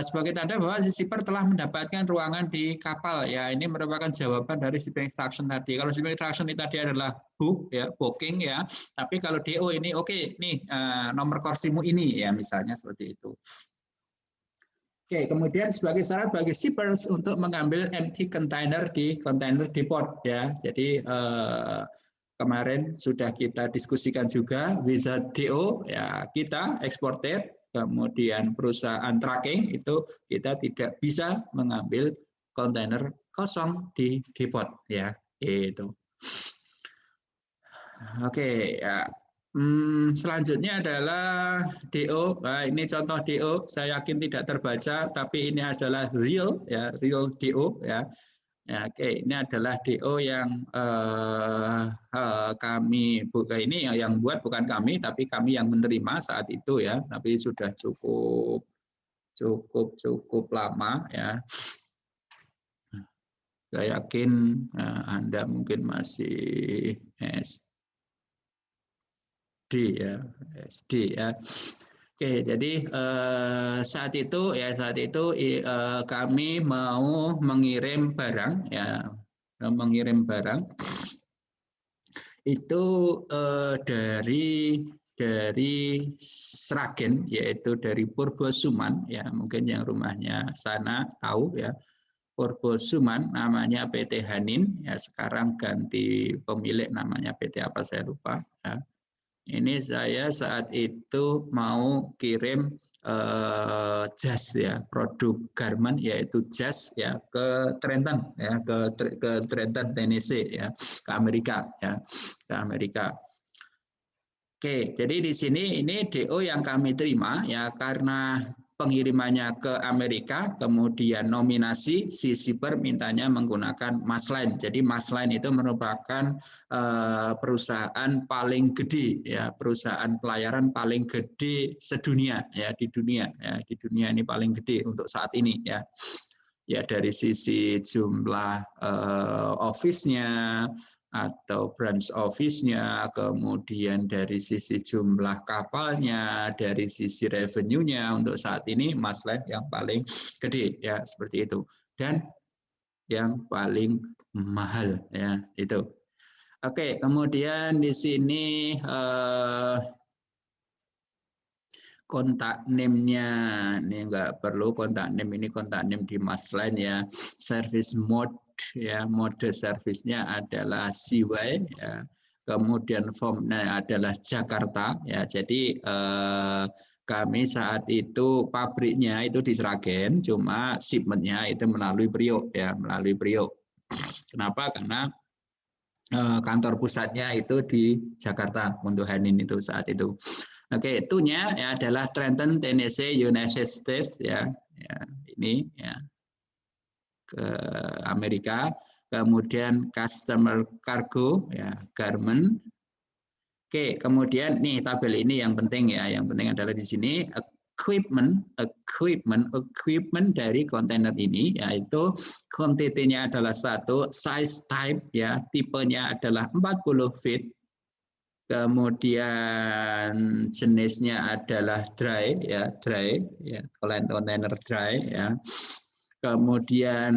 Sebagai tanda bahwa si shipper telah mendapatkan ruangan di kapal ya, ini merupakan jawaban dari shipping instruction tadi. Kalau shipping instruction ini tadi adalah book ya, booking ya, tapi kalau DO ini oke, nih nomor kursimu ini ya misalnya seperti itu. Oke, kemudian sebagai syarat bagi shippers untuk mengambil empty container di container depot ya. Jadi kemarin sudah kita diskusikan juga without DO ya, kita eksportir kemudian perusahaan tracking itu kita tidak bisa mengambil kontainer kosong di depot ya itu. Oke ya. Selanjutnya adalah DO. Nah, ini contoh DO. Saya yakin tidak terbaca, tapi ini adalah real ya, real DO ya. Ya, oke, ini adalah DO yang kami buka ini yang buat bukan kami, tapi kami yang menerima saat itu ya. Tapi sudah cukup lama ya. Saya yakin Anda mungkin masih SD ya, SD ya. Oke, jadi saat itu kami mau mengirim barang ya, mengirim barang itu dari dari Sragen, yaitu dari Purbosuman, ya mungkin yang rumahnya sana tahu ya, Purbosuman namanya PT Hanin, ya sekarang ganti pemilik namanya PT apa saya lupa. Ya. Ini saya saat itu mau kirim jas ya, produk garment yaitu jas ya ke Trenton ya, ke Trenton Tennessee ya, ke Amerika ya, ke Amerika. Oke, jadi di sini ini DO yang kami terima ya karena pengirimannya ke Amerika, kemudian nominasi si shipper mintanya menggunakan Masline. Jadi Masline itu merupakan perusahaan paling gede ya, perusahaan pelayaran paling gede sedunia ya di dunia ini paling gede untuk saat ini ya. Ya dari sisi jumlah office-nya atau branch office-nya, kemudian dari sisi jumlah kapalnya, dari sisi revenue-nya untuk saat ini Masline yang paling gede ya seperti itu dan yang paling mahal ya itu. Oke, kemudian di sini kontak name-nya ini enggak perlu kontak name, ini kontak name di Masline ya. Service mode ya, mode service-nya adalah CY ya. Kemudian form-nya adalah Jakarta ya. Jadi kami saat itu pabriknya itu di Sragen, cuma shipment-nya itu melalui Priok ya, melalui Priok. Kenapa? Karena kantor pusatnya itu di Jakarta untuk Hanin itu saat itu. Oke, itunya ya adalah Trenton, Tennessee, United States ya, ya ini ya ke Amerika. Kemudian customer cargo ya garment. Oke, kemudian nih tabel ini yang penting ya, yang penting adalah di sini equipment dari kontainer ini yaitu quantity-nya adalah 1, size type ya, tipenya adalah 40 feet. Kemudian jenisnya adalah dry ya, kontainer dry ya. Kemudian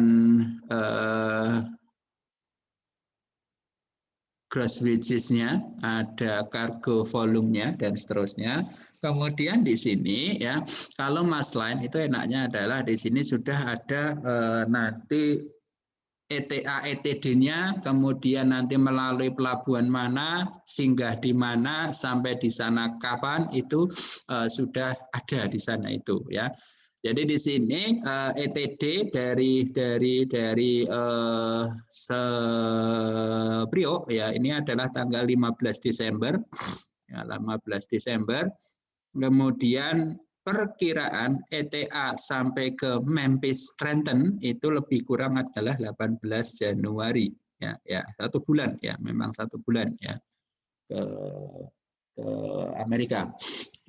gross wages-nya, ada cargo volume-nya dan seterusnya. Kemudian di sini ya, kalau Masline itu enaknya adalah di sini sudah ada nanti ETA ETD-nya, kemudian nanti melalui pelabuhan mana, singgah di mana, sampai di sana kapan, itu sudah ada di sana itu ya. Jadi di sini ETD dari Priok ya, ini adalah tanggal 15 Desember ya, 15 Desember. Kemudian perkiraan ETA sampai ke Memphis Trenton itu lebih kurang adalah 18 Januari ya, ya 1 bulan ya, memang 1 bulan ya ke Amerika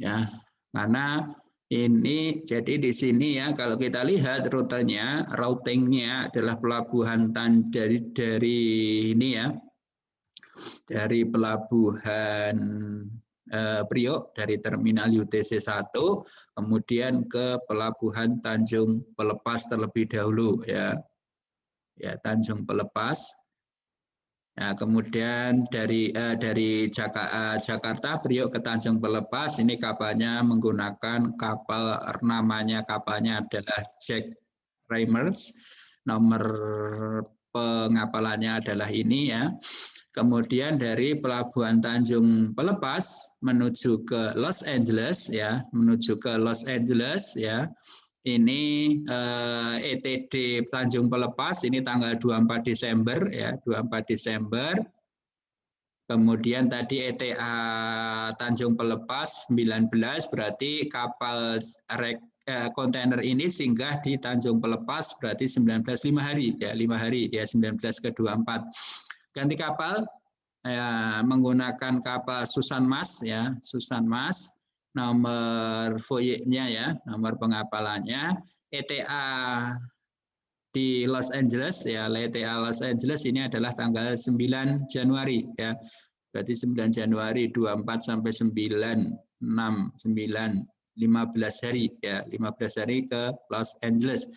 ya, karena ini jadi di sini ya kalau kita lihat rutenya, routingnya adalah pelabuhan dari ini ya, dari pelabuhan Priok dari terminal UTC 1 kemudian ke pelabuhan Tanjung Pelepas terlebih dahulu ya. Ya, Tanjung Pelepas. Nah, kemudian dari Jakarta Priok ke Tanjung Pelepas ini kapalnya menggunakan kapal, namanya kapalnya adalah Jack Reimers. Nomor pengapalannya adalah ini ya. Kemudian dari pelabuhan Tanjung Pelepas menuju ke Los Angeles ya, menuju ke Los Angeles ya. Ini ETD Tanjung Pelepas ini tanggal 24 Desember ya, 24 Desember. Kemudian tadi ETA Tanjung Pelepas 19 berarti kapal kontainer ini singgah di Tanjung Pelepas berarti 19 5 hari ya, 5 hari ya, 19 ke 24. Ganti kapal ya, menggunakan kapal Susan Mas ya, Susan Mas, nomor voyage-nya ya, nomor pengapalannya ETA di Los Angeles ya, ETA Los Angeles ini adalah tanggal 9 Januari ya. Berarti 9 Januari 24 sampai 9 6 9 15 hari ya, 15 hari ke Los Angeles.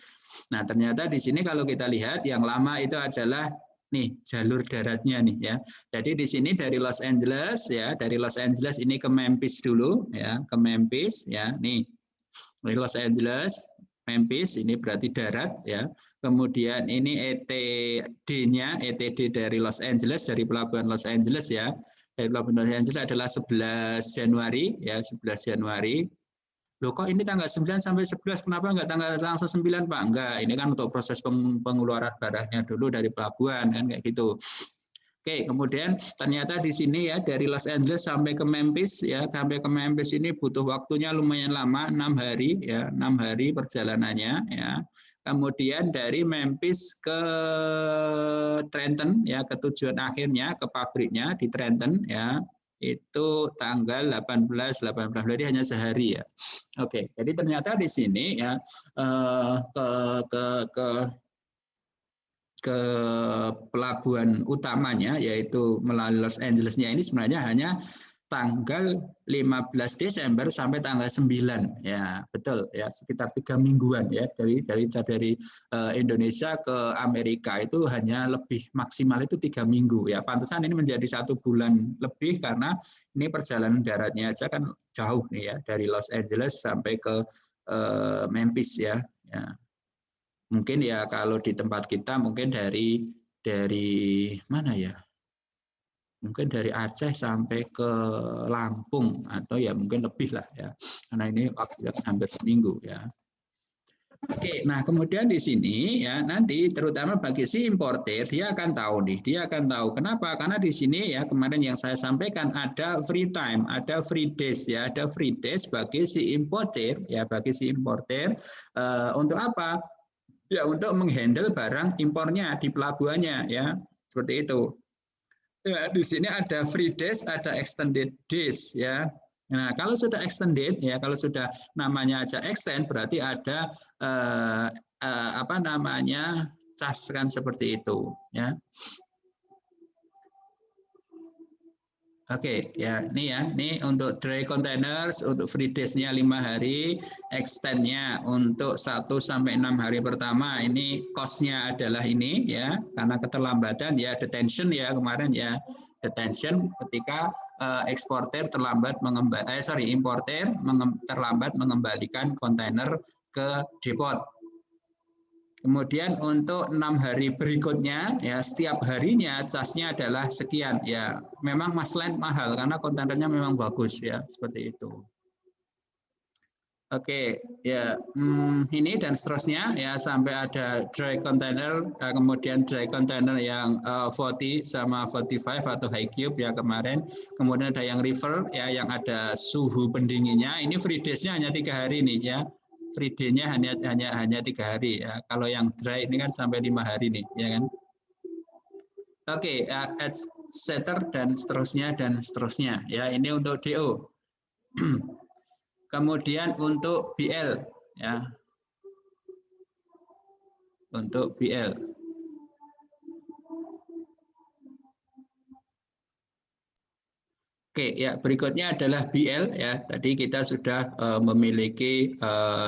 Nah, ternyata di sini kalau kita lihat yang lama itu adalah nih jalur daratnya nih ya. Jadi di sini dari Los Angeles ya, dari Los Angeles ini ke Memphis dulu ya, ke Memphis ya. Nih dari Los Angeles, Memphis ini berarti darat ya. Kemudian ini ETD-nya, ETD dari Los Angeles, dari pelabuhan Los Angeles ya. Dari pelabuhan Los Angeles adalah 11 Januari ya, 11 Januari. Loh kok ini tanggal 9 sampai 11, kenapa nggak tanggal langsung 9 Pak? Enggak, ini kan untuk proses pengeluaran barangnya dulu dari pelabuhan kan kayak gitu. Oke, kemudian ternyata di sini ya dari Los Angeles sampai ke Memphis ya, sampai ke Memphis ini butuh waktunya lumayan lama, 6 hari ya, 6 hari perjalanannya ya. Kemudian dari Memphis ke Trenton ya, ke tujuan akhirnya ke pabriknya di Trenton ya. Itu tanggal 18 berarti hanya sehari ya. Oke, jadi ternyata di sini ya ke pelabuhan utamanya yaitu melalui Los Angeles-nya ini sebenarnya hanya tanggal 15 Desember sampai tanggal 9 ya, betul ya, sekitar 3 mingguan ya, dari Indonesia ke Amerika itu hanya lebih maksimal itu 3 minggu ya. Pantesan ini menjadi 1 bulan lebih karena ini perjalanan daratnya aja kan jauh nih ya, dari Los Angeles sampai ke Memphis ya. Mungkin ya kalau di tempat kita mungkin dari mana ya? Mungkin dari Aceh sampai ke Lampung atau ya mungkin lebih lah ya. Karena ini waktunya hampir seminggu ya. Oke, nah kemudian di sini ya nanti terutama bagi si importer dia akan tahu nih, dia akan tahu kenapa? Karena di sini ya kemarin yang saya sampaikan ada free time, ada free days ya, ada free days bagi si importer ya, bagi si importer untuk apa? Ya untuk menghandle barang impornya di pelabuhannya ya, seperti itu. Ya, di sini ada free days, ada extended days ya. Nah, kalau sudah extended ya, kalau sudah namanya aja extend berarti ada apa namanya cas kan seperti itu ya. Oke, ya ini untuk dry containers untuk free days-nya 5 hari, extend-nya untuk 1 sampai 6 hari pertama ini cost-nya adalah ini ya, karena keterlambatan ya detention ya kemarin ya, detention ketika importer terlambat terlambat mengembalikan kontainer ke depot. Kemudian untuk 6 hari berikutnya ya setiap harinya casnya adalah sekian ya. Memang Masland mahal karena kontainernya memang bagus ya seperti itu. Oke ya ini dan seterusnya ya sampai ada dry container kemudian dry container yang 40 sama 45 atau high cube ya kemarin. Kemudian ada yang river ya yang ada suhu pendinginnya. Ini free days-nya hanya 3 hari nih ya. Free day-nya hanya 3 hari ya. Kalau yang dry ini kan sampai 5 hari nih, ya kan? Oke, setter dan seterusnya ya. Ini untuk DO. Kemudian untuk BL ya. Untuk BL. Oke, ya berikutnya adalah BL ya. Tadi kita sudah memiliki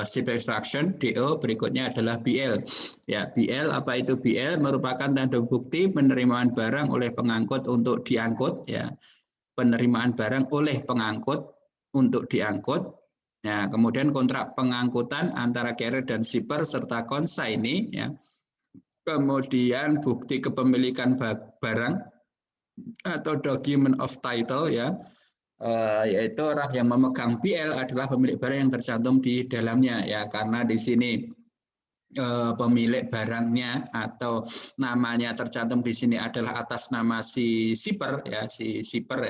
ship extraction DO, berikutnya adalah BL. Ya, BL apa itu BL? Merupakan tanda bukti penerimaan barang oleh pengangkut untuk diangkut ya. Penerimaan barang oleh pengangkut untuk diangkut. Nah, kemudian kontrak pengangkutan antara carrier dan shipper serta consignee ya. Kemudian bukti kepemilikan barang atau document of title ya, yaitu orang yang memegang BL adalah pemilik barang yang tercantum di dalamnya ya, karena di sini pemilik barangnya atau namanya tercantum di sini adalah atas nama si shipper ya, si shipper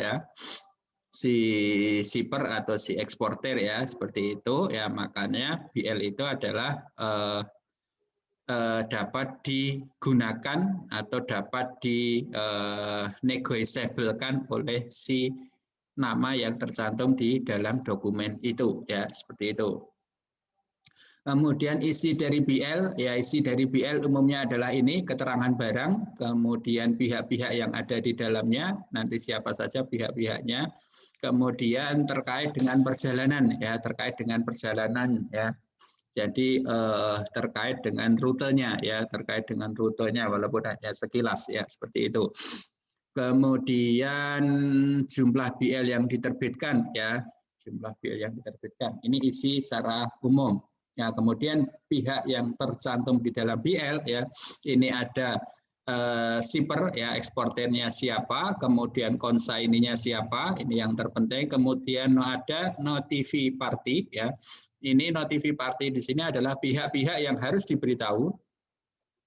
atau si eksporter ya, seperti itu ya, makanya BL itu adalah dapat digunakan atau dapat dinegosiabelkan oleh si nama yang tercantum di dalam dokumen itu ya, seperti itu. Kemudian isi dari BL ya, isi dari BL umumnya adalah ini keterangan barang, kemudian pihak-pihak yang ada di dalamnya, nanti siapa saja pihak-pihaknya, kemudian terkait dengan perjalanan ya, terkait dengan perjalanan ya. Jadi terkait dengan rutenya ya, terkait dengan rutenya walaupun hanya sekilas ya seperti itu. Kemudian jumlah BL yang diterbitkan ya, jumlah BL yang diterbitkan. Ini isi secara umum. Ya, kemudian pihak yang tercantum di dalam BL ya, ini ada shipper ya, eksporternya siapa, kemudian konsaininya siapa, ini yang terpenting. Kemudian ada notifi party ya. Ini notifi party di sini adalah pihak-pihak yang harus diberitahu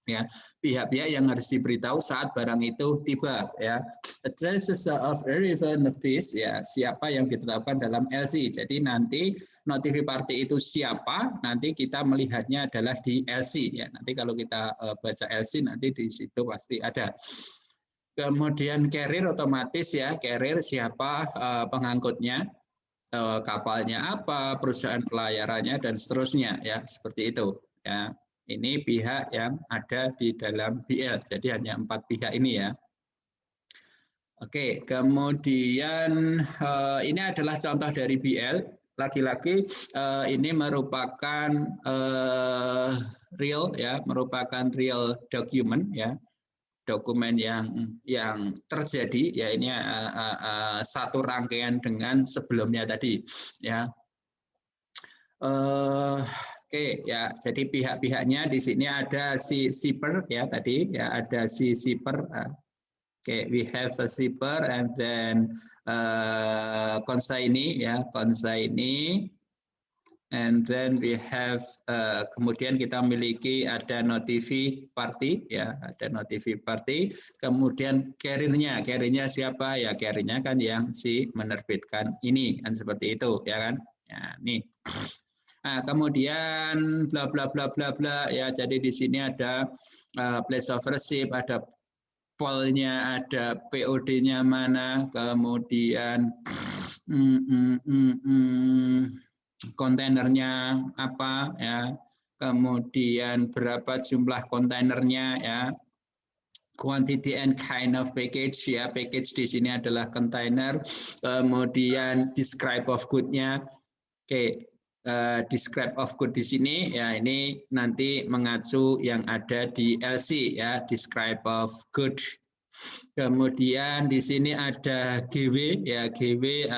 ya, pihak-pihak yang harus diberitahu saat barang itu tiba ya. Addresses of arrival notice ya, siapa yang ditetapkan dalam LC. Jadi nanti notifi party itu siapa, nanti kita melihatnya adalah di LC ya. Nanti kalau kita baca LC nanti di situ pasti ada. Kemudian carrier otomatis ya, carrier siapa pengangkutnya, kapalnya apa, perusahaan pelayarannya dan seterusnya ya, seperti itu ya. Ini pihak yang ada di dalam BL, jadi hanya 4 pihak ini ya. Oke, kemudian ini adalah contoh dari BL. Lagi-lagi ini merupakan real ya, merupakan real document ya, dokumen yang terjadi ya, ini satu rangkaian dengan sebelumnya tadi ya. Oke ya, jadi pihak-pihaknya di sini ada si shipper ya tadi ya, ada si shipper. Oke, we have a shipper and then consignee ya, consignee. And then we have kemudian kita memiliki ada notifi party ya, ada notifi party. Kemudian carrier-nya siapa ya? Carrier-nya kan yang si menerbitkan ini kan, seperti itu ya kan? Ya, nih. Nah, kemudian bla bla bla bla bla ya. Jadi di sini ada place of receipt, ada polnya, ada POD-nya mana, kemudian kontainernya apa ya, kemudian berapa jumlah kontainernya ya, quantity and kind of package ya, package di sini adalah kontainer, kemudian describe of good-nya. Oke, describe of good di sini ya, ini nanti mengacu yang ada di LC ya, describe of good. Kemudian di sini ada GW ya, GW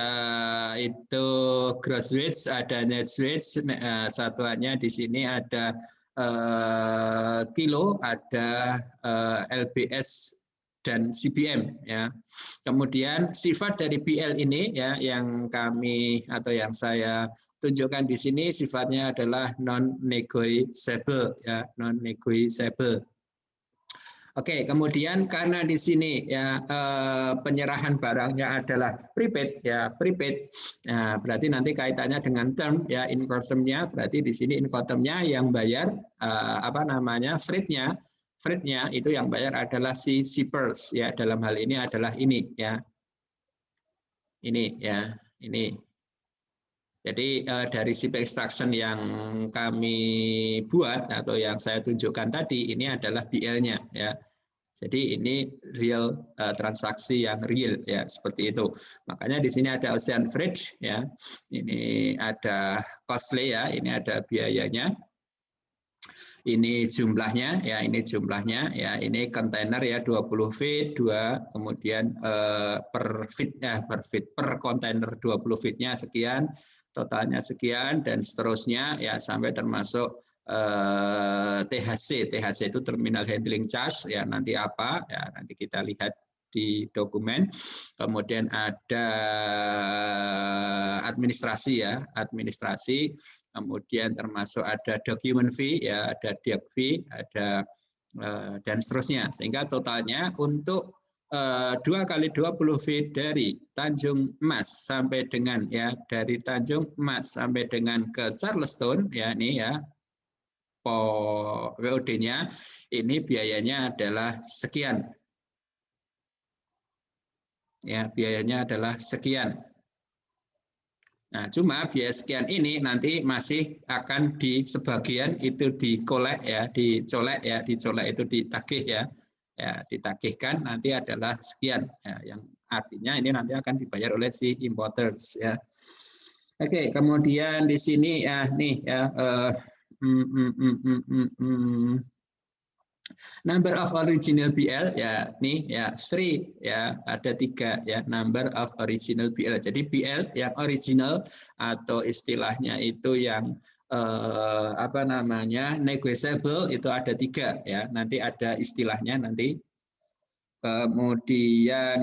itu gross weight, ada net weight, satuannya di sini ada kilo, ada LBS dan CBM ya. Kemudian sifat dari BL ini ya, yang kami atau yang saya tunjukkan di sini sifatnya adalah non negotiable ya, non negotiable. Oke, kemudian karena di sini ya penyerahan barangnya adalah prepaid ya, prepaid. Nah, berarti nanti kaitannya dengan term ya, incoterm-nya, berarti di sini incoterm-nya yang bayar apa namanya, freight-nya itu yang bayar adalah si shippers ya, dalam hal ini adalah ini ya. Ini ya, ini. Jadi dari ship extraction yang kami buat atau yang saya tunjukkan tadi, ini adalah BL-nya ya. Jadi ini real transaksi yang real ya, seperti itu. Makanya di sini ada ocean freight ya. Ini ada costly ya, ini ada biayanya. Ini jumlahnya ya, ini jumlahnya ya, ini kontainer ya 20 feet 2, kemudian per feet ya, per kontainer 20 feet-nya sekian, totalnya sekian dan seterusnya ya, sampai termasuk THC itu terminal handling charge ya, nanti apa ya, nanti kita lihat di dokumen. Kemudian ada administrasi ya, administrasi, kemudian termasuk ada document fee ya, ada doc fee, ada dan seterusnya, sehingga totalnya untuk 2 kali 20 feet dari Tanjung Mas sampai dengan ya, dari Tanjung Mas sampai dengan ke Charleston ya, ini ya WOD-nya, ini biayanya adalah sekian. Ya, biayanya adalah sekian. Nah, cuma biaya sekian ini nanti masih akan di sebagian itu dikolek ya, dicolek ya, dicolek itu ditagih ya. Ya, ditagihkan nanti adalah sekian ya, yang artinya ini nanti akan dibayar oleh si importers ya. Oke, kemudian di sini ya nih ya Number of original BL ya nih ya 3 ya, ada 3 ya, number of original BL. Jadi BL yang original atau istilahnya itu yang apa namanya negotiable itu ada 3 ya. Nanti ada istilahnya nanti. Kemudian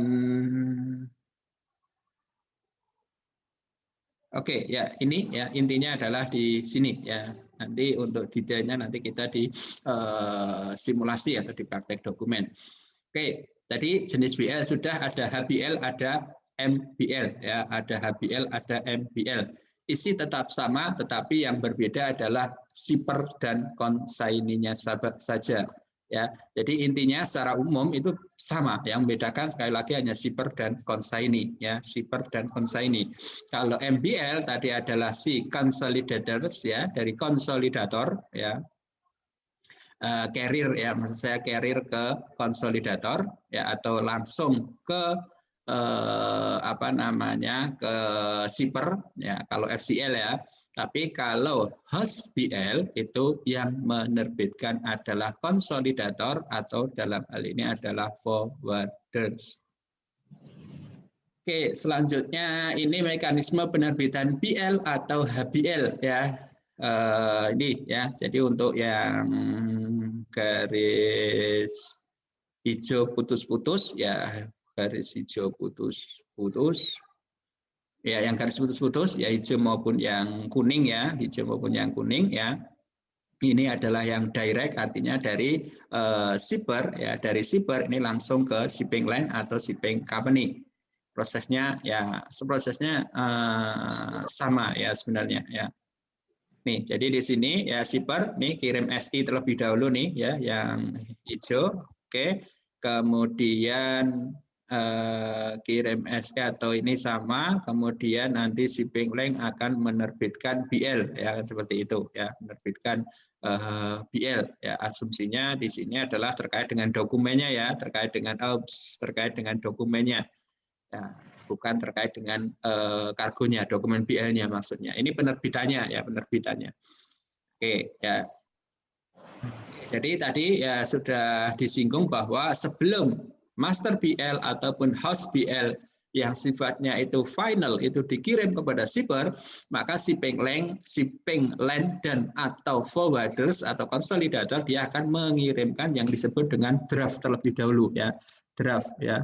oke ya, ini ya intinya adalah di sini ya. Nanti untuk detailnya nanti kita di simulasi atau di praktek dokumen. Oke, tadi jenis BL sudah, ada HBL, ada MBL ya, ada HBL, ada MBL. Isi tetap sama, tetapi yang berbeda adalah shipper dan consignee-nya saja. Ya, jadi intinya secara umum itu sama, yang membedakan sekali lagi hanya shipper dan consignee ya, shipper dan consignee. Kalau MBL tadi adalah si consolidators ya, dari konsolidator ya, carrier ya, maksud saya carrier ke konsolidator ya, atau langsung ke apa namanya ke shipper ya kalau FCL ya. Tapi kalau host BL itu yang menerbitkan adalah konsolidator atau dalam hal ini adalah forwarders. Oke, selanjutnya ini mekanisme penerbitan BL atau HBL ya. Ini ya, jadi untuk yang garis hijau putus-putus ya, garis hijau putus-putus ya, yang garis putus-putus ya, hijau maupun yang kuning ya, hijau maupun yang kuning ya. Ini adalah yang direct, artinya dari shipper ya, dari shipper ini langsung ke shipping line atau shipping company. Prosesnya ya, prosesnya sama ya sebenarnya ya. Nih, jadi di sini ya shipper nih kirim SI terlebih dahulu nih ya, yang hijau. Oke. Kemudian kirim SI atau ini sama, kemudian nanti shipping line akan menerbitkan BL ya, seperti itu ya, menerbitkan BL ya. Asumsinya di sini adalah terkait dengan dokumennya ya, terkait dengan dokumennya. Ya, bukan terkait dengan kargonya, dokumen BL-nya maksudnya. Ini penerbitannya ya, penerbitannya. Oke ya. Jadi tadi ya sudah disinggung bahwa sebelum master BL ataupun house BL yang sifatnya itu final itu dikirim kepada shipper, maka shipping line dan atau forwarders atau konsolidator dia akan mengirimkan yang disebut dengan draft terlebih dahulu ya, draft ya.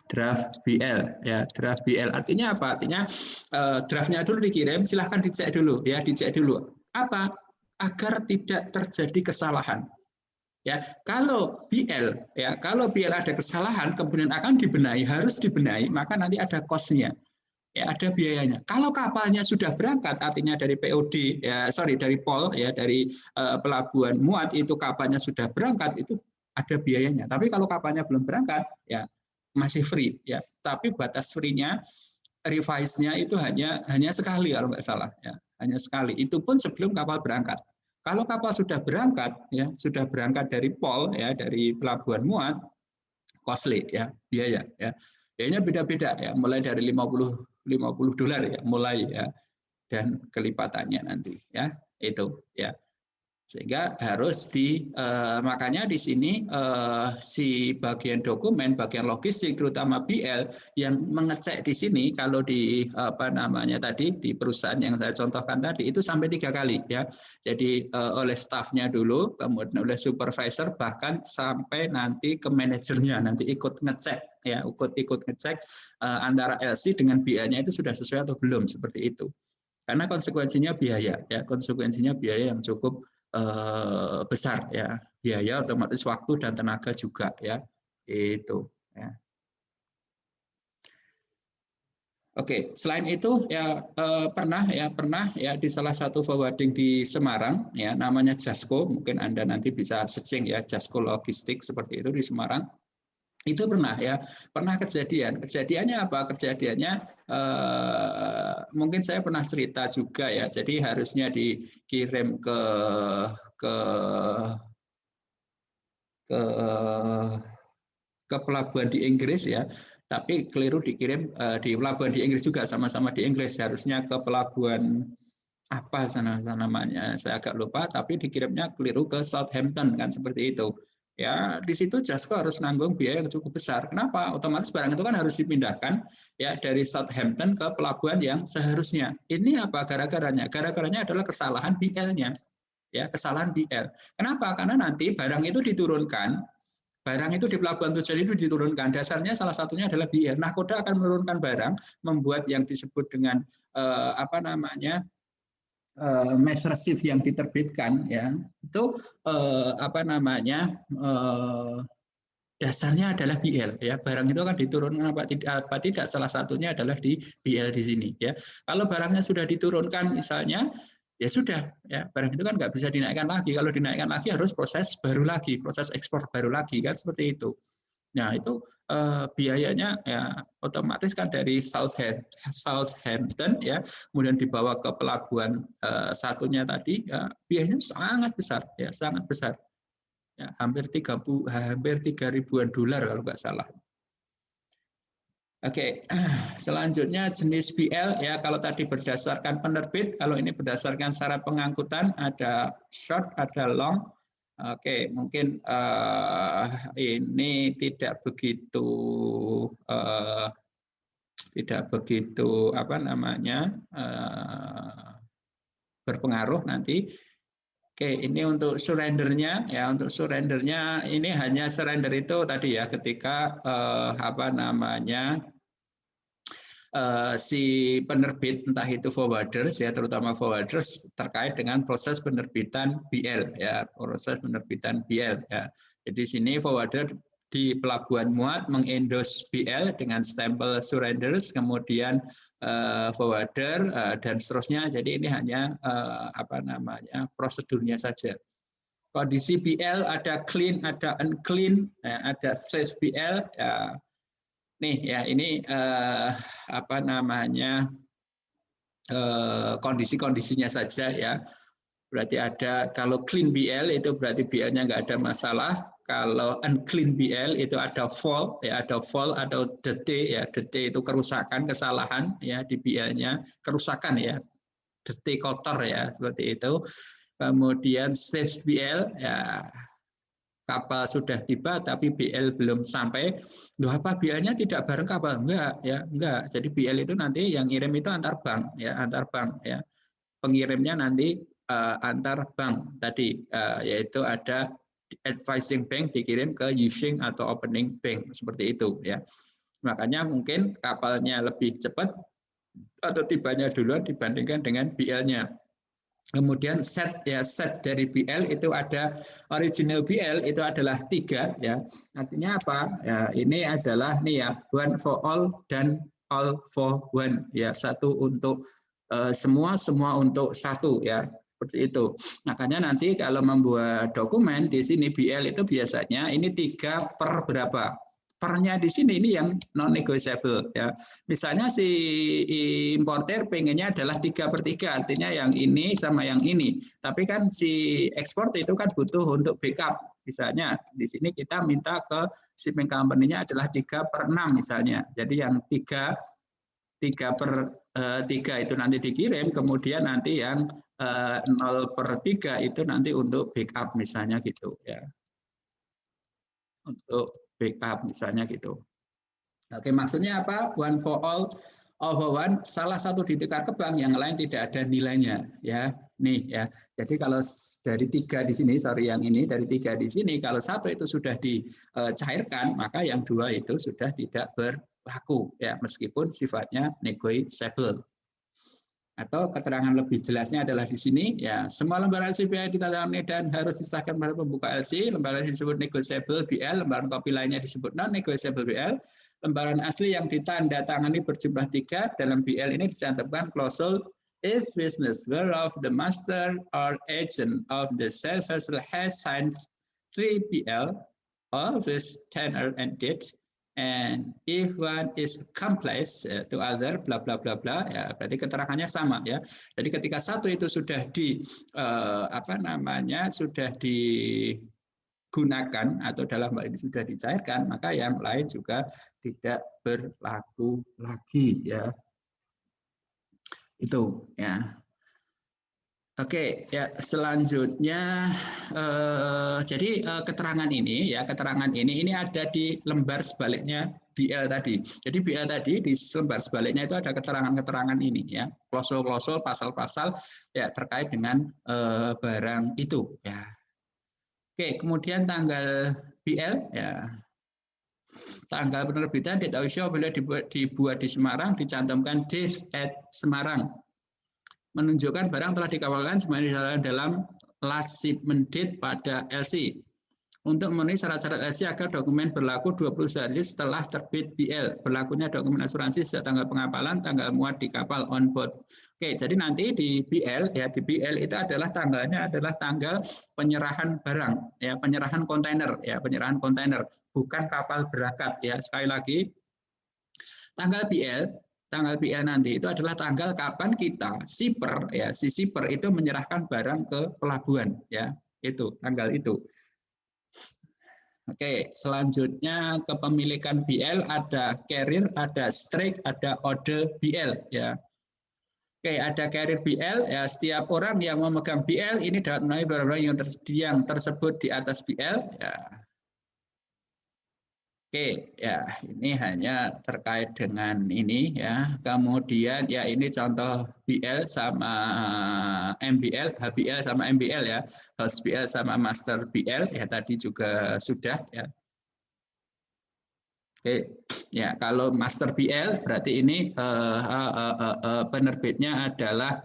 Draft BL ya, draft BL artinya apa? Artinya draftnya dulu dikirim, silahkan dicek dulu ya, dicek dulu apa agar tidak terjadi kesalahan ya. Kalau BL ya, kalau BL ada kesalahan kemudian akan dibenahi, harus dibenahi, maka nanti ada cost-nya ya, ada biayanya. Kalau kapalnya sudah berangkat, artinya dari POD ya, dari POL ya, dari pelabuhan muat itu kapalnya sudah berangkat, itu ada biayanya. Tapi kalau kapalnya belum berangkat ya masih free ya, tapi batas free-nya revise-nya itu hanya sekali kalau nggak salah ya, hanya sekali. Itu pun sebelum kapal berangkat. Kalau kapal sudah berangkat ya, sudah berangkat dari POL ya, dari pelabuhan muat, costly ya, biaya ya. Biayanya beda-beda ya, mulai dari 50 dolar ya, mulai ya, dan kelipatannya nanti ya, itu ya. Sehingga harus makanya di sini si bagian dokumen, bagian logistik terutama BL yang mengecek di sini, kalau di apa namanya tadi di perusahaan yang saya contohkan tadi itu sampai 3 kali ya. Jadi oleh stafnya dulu, kemudian oleh supervisor, bahkan sampai nanti ke manajernya nanti ikut ngecek ya, ikut ngecek antara LC dengan BL-nya itu sudah sesuai atau belum, seperti itu. Karena konsekuensinya biaya ya, konsekuensinya biaya yang cukup besar ya, biaya otomatis waktu dan tenaga juga ya, itu ya. Oke, selain itu ya pernah ya di salah satu forwarding di Semarang ya, namanya Jasco, mungkin Anda nanti bisa searching ya, Jasco Logistik seperti itu di Semarang. Itu pernah kejadiannya apa? Kejadiannya mungkin saya pernah cerita juga ya, jadi harusnya dikirim ke pelabuhan di Inggris ya, tapi keliru dikirim di pelabuhan di Inggris juga, sama-sama di Inggris, harusnya ke pelabuhan apa sana namanya, saya agak lupa, tapi dikirimnya keliru ke Southampton kan seperti itu. Ya, di situ Jasco harus nanggung biaya yang cukup besar. Kenapa? Otomatis barang itu kan harus dipindahkan ya dari Southampton ke pelabuhan yang seharusnya. Ini apa gara-garanya? Gara-garanya adalah kesalahan BL-nya. Ya, kesalahan BL. Kenapa? Karena nanti barang itu diturunkan, barang itu di pelabuhan tujuan itu diturunkan. Dasarnya salah satunya adalah BL. Nahkoda akan menurunkan barang, membuat yang disebut dengan apa namanya mass receipt yang diterbitkan ya itu apa namanya dasarnya adalah BL ya, barang itu akan diturunkan apa tidak, salah satunya adalah di BL di sini ya. Kalau barangnya sudah diturunkan misalnya ya sudah ya, barang itu kan nggak bisa dinaikkan lagi. Kalau dinaikkan lagi harus proses baru lagi, proses ekspor baru lagi kan seperti itu. Nah, itu biayanya ya otomatis kan dari Southampton ya, kemudian dibawa ke pelabuhan satunya tadi ya, biayanya sangat besar ya, sangat besar. Ya, hampir 3.000-an dolar kalau nggak salah. Oke, selanjutnya jenis BL ya, kalau tadi berdasarkan penerbit, kalau ini berdasarkan syarat pengangkutan, ada short, ada long. Oke, mungkin ini tidak begitu apa namanya berpengaruh nanti. Oke, ini untuk surrendernya ya, untuk surrendernya ini hanya surrender itu tadi ya, ketika apa namanya si penerbit, entah itu forwarders ya, terutama forwarders terkait dengan proses penerbitan BL ya, proses penerbitan BL ya. Jadi sini forwarder di pelabuhan muat mengendos BL dengan stempel surrenders, kemudian forwarder dan seterusnya. Jadi ini hanya apa namanya prosedurnya saja. Kondisi BL ada clean, ada unclean, ada stress BL ya. Nih ya, ini apa namanya kondisi-kondisinya saja ya. Berarti ada, kalau clean BL itu berarti BL-nya nggak ada masalah. Kalau unclean BL itu ada fault ya, ada fault atau DT ya. DT itu kerusakan, kesalahan ya di BL-nya, kerusakan ya. DT kotor ya, seperti itu. Kemudian safe BL ya, kapal sudah tiba tapi BL belum sampai. Loh, apa BL-nya tidak bareng kapal? Enggak ya, enggak. Jadi BL itu nanti yang ngirim itu antar bank ya, antar bank ya. Pengirimnya nanti antar bank tadi yaitu ada advising bank dikirim ke using atau opening bank seperti itu ya. Makanya mungkin kapalnya lebih cepat atau tibanya duluan dibandingkan dengan BL-nya. Kemudian set ya, set dari BL itu ada original BL itu adalah 3 ya. Artinya apa? Ya, ini adalah nih ya, one for all dan all for one ya, satu untuk semua, semua untuk satu ya. Seperti itu. Makanya nanti kalau membuat dokumen di sini BL itu biasanya ini 3 per berapa? Pernya di sini ini yang non negotiable ya. Misalnya si importer pengennya adalah 3/3, artinya yang ini sama yang ini. Tapi kan si ekspor itu kan butuh untuk backup. Misalnya di sini kita minta ke shipping company-nya adalah 3/6 misalnya. Jadi yang 3/3 itu nanti dikirim, kemudian nanti yang 0/3 itu nanti untuk backup misalnya gitu ya. Untuk backup misalnya gitu. Oke, maksudnya apa? One for all for one. Salah satu ditukar ke bank, yang lain tidak ada nilainya, ya. Nih ya. Jadi kalau dari 3 di sini, sorry yang ini dari 3 di sini, kalau 1 itu sudah dicairkan, maka yang 2 itu sudah tidak berlaku, ya, meskipun sifatnya negotiable. Atau keterangan lebih jelasnya adalah di sini ya, semua lembaran CPI ditandatangani dan harus disahkan pada pembuka LC. Lembaran disebut negotiable BL, lembaran kopi lainnya disebut non negotiable BL. Lembaran asli yang ditandatangani berjumlah 3. Dalam BL ini dicantumkan klausul if business whereof the master or agent of the said vessel has signed 3 BL all with tenor and date. And if one is accomplice to other, bla bla bla bla, ya berarti keterangannya sama ya. Jadi ketika satu itu sudah apa namanya sudah digunakan atau dalam hal ini sudah dicairkan, maka yang lain juga tidak berlaku lagi ya. Itu ya. Oke, ya selanjutnya jadi keterangan ini ada di lembar sebaliknya BL tadi. Jadi BL tadi di lembar sebaliknya itu ada keterangan-keterangan ini ya, klausul-klausul, pasal-pasal ya terkait dengan barang itu ya. Oke, kemudian tanggal BL ya. Tanggal penerbitan date of issue bila dibuat di Semarang dicantumkan date at Semarang. Menunjukkan barang telah dikawalkan sebenarnya dalam last shipment date pada LC. Untuk memenuhi syarat-syarat LC agar dokumen berlaku 20 hari setelah terbit BL. Berlakunya dokumen asuransi sejak tanggal pengapalan, tanggal muat di kapal on board. Oke, jadi nanti di BL ya, di BL itu adalah tanggalnya adalah tanggal penyerahan barang ya, penyerahan kontainer ya, penyerahan kontainer, bukan kapal berangkat ya. Sekali lagi tanggal BL nanti itu adalah tanggal kapan kita shipper ya, si shipper itu menyerahkan barang ke pelabuhan ya, itu tanggal itu. Oke, selanjutnya kepemilikan BL ada carrier, ada strike, ada order BL ya. Oke, ada carrier BL ya, setiap orang yang memegang BL ini dapat menaiki barang-barang yang tersebut di atas BL ya. Oke, ya ini hanya terkait dengan ini ya. Kemudian ya ini contoh BL sama MBL, HBL sama MBL ya. House BL sama Master BL ya tadi juga sudah ya. Oke, ya kalau Master BL berarti ini penerbitnya adalah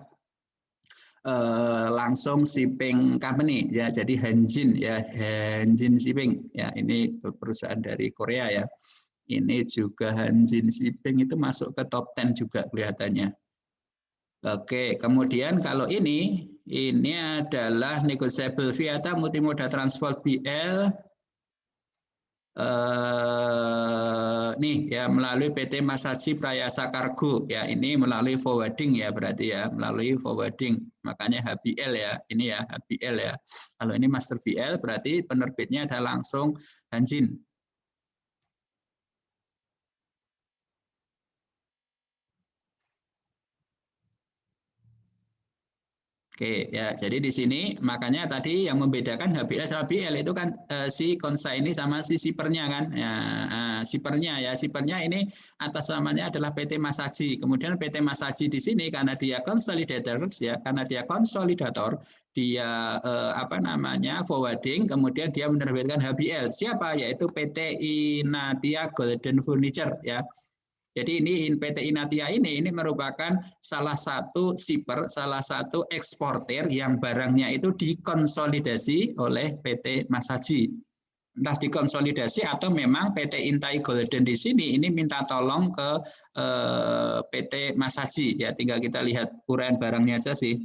langsung shipping company ya, jadi Hanjin ya, Hanjin Shipping ya, ini perusahaan dari Korea ya. Ini juga Hanjin Shipping itu masuk ke top 10 juga kelihatannya. Oke, kemudian kalau ini adalah negotiable Viata Multimoda Transport BL nih ya, melalui PT Masaji Prayasa Kargo ya, ini melalui forwarding ya, berarti ya melalui forwarding, makanya HBL ya, ini ya HBL ya. Kalau ini Master BL berarti penerbitnya ada langsung Hanjin. Oke ya, jadi di sini makanya tadi yang membedakan HBL sama BL itu kan si konsignee sama si sipernya kan ya, sipernya ini atas namanya adalah PT Masaji. Kemudian PT Masaji di sini karena dia consolidators ya, karena dia konsolidator, dia forwarding, kemudian dia menerbitkan HBL. Siapa? Yaitu PT Inatia Golden Furniture ya. Jadi ini PT Inatia ini merupakan salah satu shipper, salah satu eksportir yang barangnya itu dikonsolidasi oleh PT Masaji. Entah dikonsolidasi atau memang PT Intai Golden di sini ini minta tolong ke PT Masaji ya, tinggal kita lihat uraian barangnya aja sih.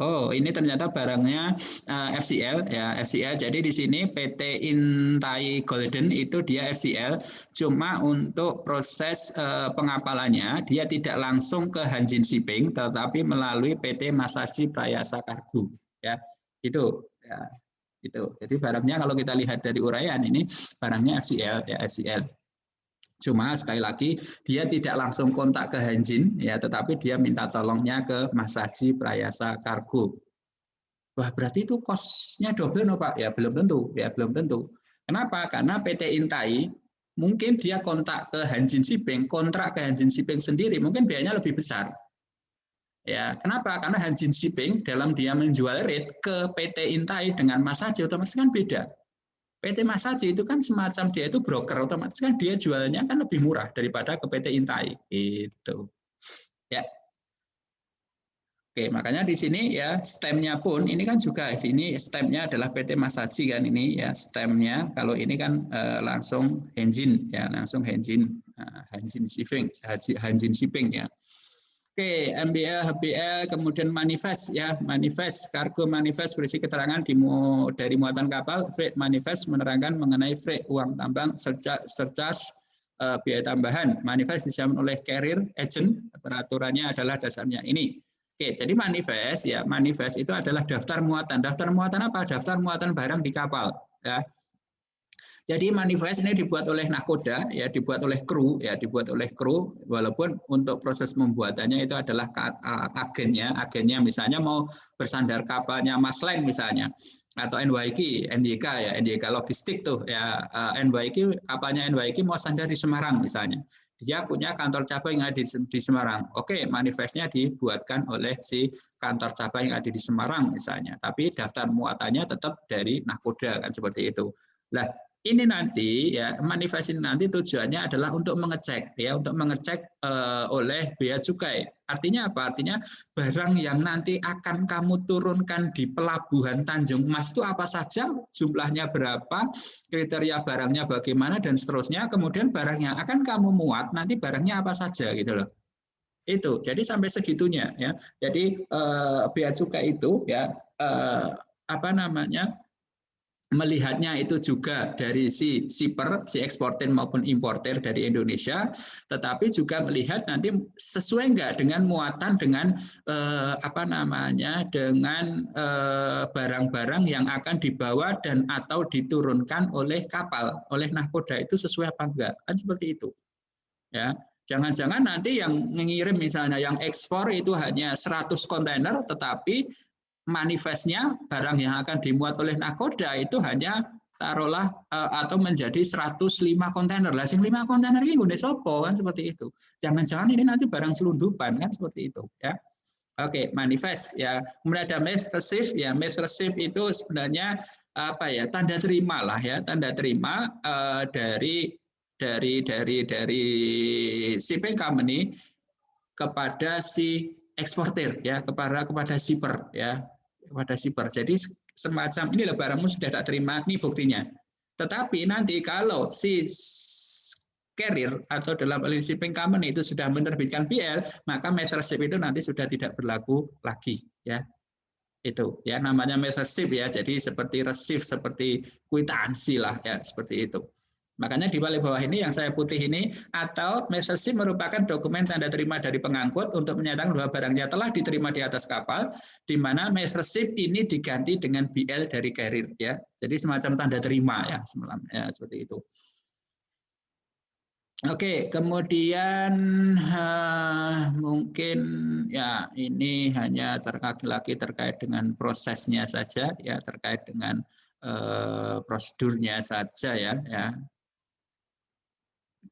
Oh, ini ternyata barangnya FCL ya, FCL. Jadi di sini PT Intai Golden itu dia FCL, cuma untuk proses pengapalannya dia tidak langsung ke Hanjin Shipping, tetapi melalui PT Masaji Prayasa Kargo ya. Itu ya, itu. Jadi barangnya kalau kita lihat dari uraian ini barangnya FCL ya, FCL. Cuma sekali lagi dia tidak langsung kontak ke Hanjin ya, tetapi dia minta tolongnya ke Masaji Prayasa Kargo. Wah, berarti itu kosnya double no Pak? Ya belum tentu, ya belum tentu. Kenapa? Karena PT Intai mungkin dia kontak ke Hanjin Shipping, kontrak ke Hanjin Shipping sendiri mungkin biayanya lebih besar. Ya, kenapa? Karena Hanjin Shipping dalam dia menjual rate ke PT Intai dengan Masaji otomatis kan beda. PT Masaji itu kan semacam dia itu broker, otomatis kan dia jualnya kan lebih murah daripada ke PT Intai. Itu. Ya. Oke, makanya di sini ya stemnya pun ini kan juga ini stemnya adalah PT Masaji kan ini ya stemnya. Kalau ini kan langsung Hanjin ya, langsung Hanjin, Hanjin Shipping, Hanjin Shipping ya. Oke, MBL, HBL, kemudian manifest ya, manifest, kargo manifest berisi keterangan dari muatan kapal, freight manifest menerangkan mengenai freight, uang tambang, surcharge, biaya tambahan. Manifest disiapkan oleh carrier agent, peraturannya adalah dasarnya ini. Oke, jadi manifest ya, manifest itu adalah daftar muatan. Daftar muatan apa? Daftar muatan barang di kapal ya. Jadi manifest ini dibuat oleh nahkoda, ya, dibuat oleh kru, walaupun untuk proses pembuatannya itu adalah agennya misalnya mau bersandar kapalnya Maslen misalnya, atau NYK ya, NYK logistik tuh ya, NYK kapalnya NYK mau sandar di Semarang misalnya, dia punya kantor cabang yang ada di Semarang. Oke, manifestnya dibuatkan oleh si kantor cabang yang ada di Semarang misalnya, tapi daftar muatannya tetap dari nahkoda kan seperti itu. Nah, ini nanti ya manifest ini nanti tujuannya adalah untuk mengecek oleh bea cukai. Artinya apa? Artinya barang yang nanti akan kamu turunkan di pelabuhan Tanjung Mas itu apa saja, jumlahnya berapa, kriteria barangnya bagaimana dan seterusnya. Kemudian barang yang akan kamu muat nanti barangnya apa saja gitu loh. Itu. Jadi sampai segitunya ya. Jadi bea cukai itu ya melihatnya itu juga dari si shipper, si eksportir maupun importer dari Indonesia, tetapi juga melihat nanti sesuai enggak dengan muatan dengan dengan barang-barang yang akan dibawa dan atau diturunkan oleh kapal, oleh nahkoda itu sesuai apa enggak, kan seperti itu. Ya, jangan-jangan nanti yang mengirim misalnya yang ekspor itu hanya 100 kontainer, tetapi manifestnya barang yang akan dimuat oleh nahkoda itu hanya taruhlah atau menjadi 105 kontainer. Lah sing 5 kontainer ini ngene sopo kan seperti itu. Jangan-jangan ini nanti barang selundupan kan seperti itu ya. Oke, manifest ya. Kemudian ada mass receipt ya. Mass receipt itu sebenarnya tanda terima lah ya, tanda terima dari shipping company kepada si eksportir ya, kepada shipper ya, kepada shipper. Jadi semacam inilah barangmu sudah tak terima, ini buktinya. Tetapi nanti kalau si carrier atau dalam hal ini shipping company itu sudah menerbitkan BL, maka mass receipt itu nanti sudah tidak berlaku lagi ya. Itu ya namanya mass receipt ya. Jadi seperti receipt, seperti kwitansi lah ya, seperti itu. Makanya di bawah ini yang saya putih ini, atau mass receipt merupakan dokumen tanda terima dari pengangkut untuk menyatakan bahwa barangnya telah diterima di atas kapal, di mana mass receipt ini diganti dengan BL dari carrier ya. Jadi semacam tanda terima ya, seperti itu. Oke, kemudian mungkin ya ini hanya lagi terkait dengan prosesnya saja ya, terkait dengan prosedurnya saja ya.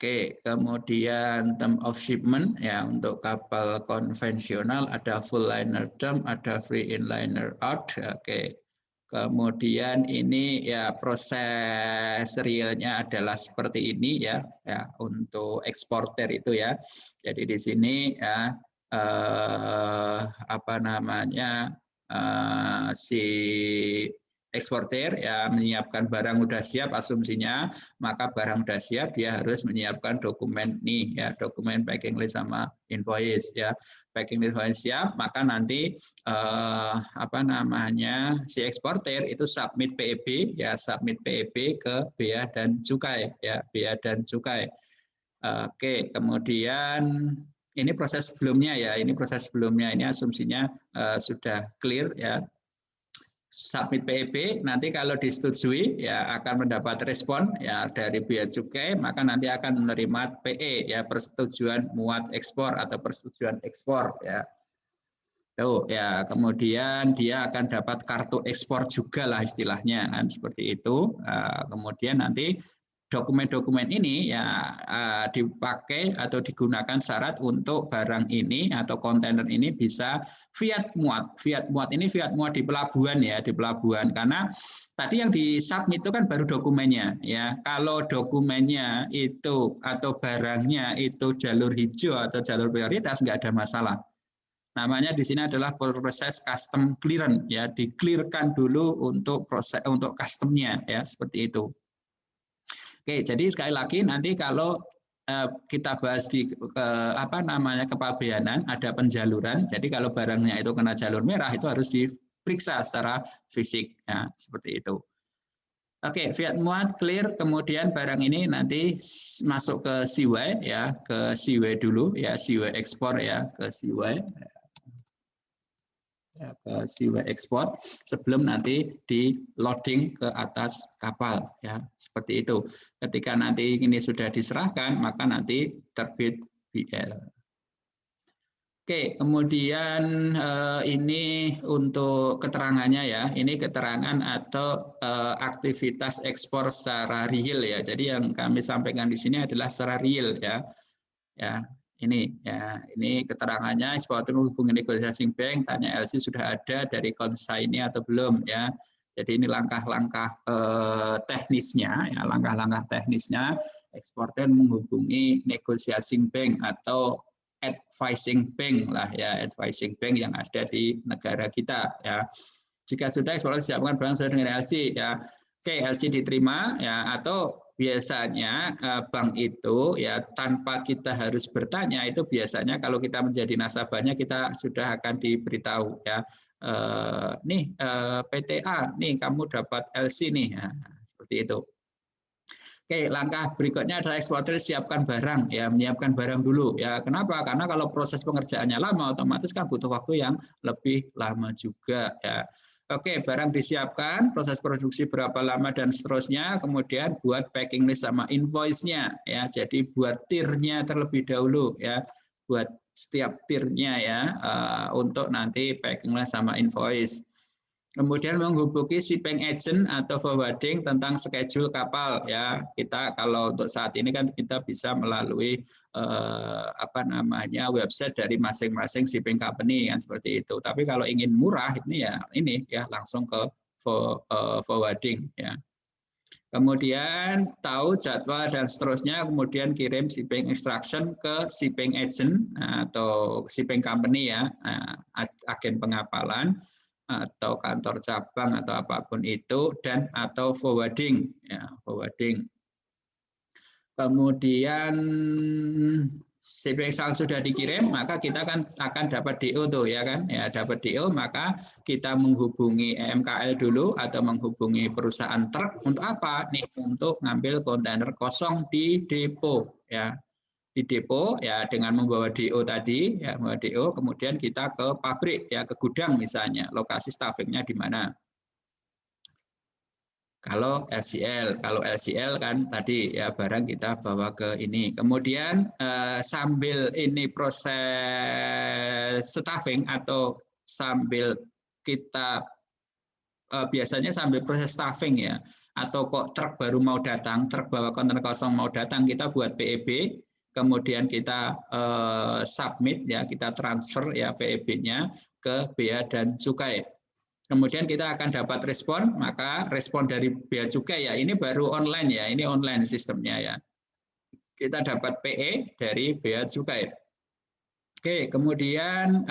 Oke, kemudian term of shipment ya, untuk kapal konvensional ada full liner term, ada free inliner out. Oke. Kemudian ini ya proses realnya adalah seperti ini ya untuk eksporter itu ya. Jadi di sini ya si eksportir ya menyiapkan barang udah siap asumsinya, maka barang udah siap dia harus menyiapkan dokumen nih ya, dokumen packing list sama invoice ya. Packing list siap, maka nanti si eksportir itu submit PEB ya, submit PEB ke bea dan cukai ya, bea dan cukai. Oke, kemudian ini proses sebelumnya ya, ini asumsinya sudah clear ya. Submit PEB, nanti kalau disetujui ya akan mendapat respon ya dari bea cukai, maka nanti akan menerima PE ya, persetujuan muat ekspor atau persetujuan ekspor ya. Tuh ya, kemudian dia akan dapat kartu ekspor juga lah istilahnya kan seperti itu. Kemudian nanti dokumen-dokumen ini ya dipakai atau digunakan syarat untuk barang ini atau kontainer ini bisa fiat muat. Fiat muat ini fiat muat di pelabuhan ya, di pelabuhan. Karena tadi yang disubmit itu kan baru dokumennya ya. Kalau dokumennya itu atau barangnya itu jalur hijau atau jalur prioritas nggak ada masalah. Namanya di sini adalah proses custom clearance ya, di-clearkan dulu untuk proses untuk customnya ya, seperti itu. Oke, jadi sekali lagi nanti kalau kita bahas di kepabeanan ada penjaluran. Jadi kalau barangnya itu kena jalur merah itu harus diperiksa secara fisik ya, seperti itu. Oke, fiat muat clear, kemudian barang ini nanti masuk ke Seaway ya, ke Seaway dulu ya, Seaway ekspor ya, ke Seaway. ya, ke seaway export sebelum nanti di loading ke atas kapal ya, seperti itu. Ketika nanti ini sudah diserahkan maka nanti terbit BL. Oke, kemudian ini untuk keterangannya ya, ini keterangan atau aktivitas ekspor secara real ya. Jadi yang kami sampaikan di sini adalah secara real ya. Ya, ini keterangannya eksportir menghubungi negotiating bank, tanya LC sudah ada dari konsaini atau belum ya. Jadi ini langkah-langkah teknisnya ya, langkah-langkah teknisnya eksportir menghubungi negotiating bank atau advising bank lah ya, advising bank yang ada di negara kita ya. Jika sudah eksportir siapkan barang sesuai dengan LC ya. Oke, LC diterima ya, atau biasanya bank itu ya tanpa kita harus bertanya, itu biasanya kalau kita menjadi nasabahnya kita sudah akan diberitahu ya. Nih PTA nih kamu dapat LC nih ya, seperti itu. Oke, langkah berikutnya adalah eksportir siapkan barang ya, menyiapkan barang dulu ya. Kenapa? Karena kalau proses pengerjaannya lama otomatis kan butuh waktu yang lebih lama juga ya. Oke, barang disiapkan, proses produksi berapa lama dan seterusnya, kemudian buat packing list sama invoice-nya ya. Jadi buat tirnya terlebih dahulu ya. Buat setiap tirnya ya untuk nanti packing list sama invoice. Kemudian menghubungi shipping agent atau forwarding tentang schedule kapal ya. Kita kalau untuk saat ini kan kita bisa melalui website dari masing-masing shipping company kan seperti itu. Tapi kalau ingin murah ini ya langsung ke forwarding ya. Kemudian tahu jadwal dan seterusnya, kemudian kirim shipping instruction ke shipping agent atau shipping company ya, agen pengapalan atau kantor cabang atau apapun itu, dan atau forwarding ya, forwarding. Kemudian shipping instruction sudah dikirim, maka kita akan dapat DO tuh ya kan ya, dapat DO, maka kita menghubungi EMKL dulu atau menghubungi perusahaan truk untuk apa nih, untuk ngambil kontainer kosong di depo ya, di depo ya, dengan membawa DO tadi ya, membawa DO, kemudian kita ke pabrik ya, ke gudang misalnya, lokasi staffingnya di mana. Kalau LCL kan tadi ya, barang kita bawa ke ini, kemudian sambil ini proses staffing atau sambil kita biasanya sambil proses staffing ya, atau kok truk baru mau datang, truk bawa kontainer kosong mau datang, kita buat PEB, kemudian kita submit ya, kita transfer ya PEB-nya ke Bea dan Cukai. Kemudian kita akan dapat respon, maka respon dari Bea Cukai ya, ini baru online ya, ini online sistemnya ya. Kita dapat PE dari Bea Cukai. Oke, kemudian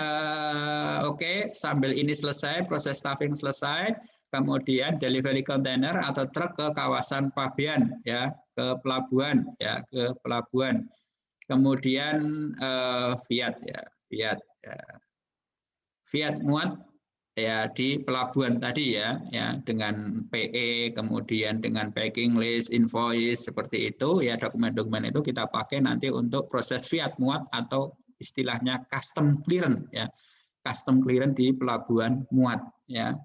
sambil ini selesai, proses staffing selesai, kemudian delivery container atau truk ke kawasan Pabean ya, ke pelabuhan ya, ke pelabuhan. Kemudian Fiat muat ya di pelabuhan tadi ya, dengan PE, kemudian dengan packing list, invoice seperti itu ya, dokumen-dokumen itu kita pakai nanti untuk proses Fiat muat atau istilahnya custom clearance ya, custom clearance di pelabuhan muat ya,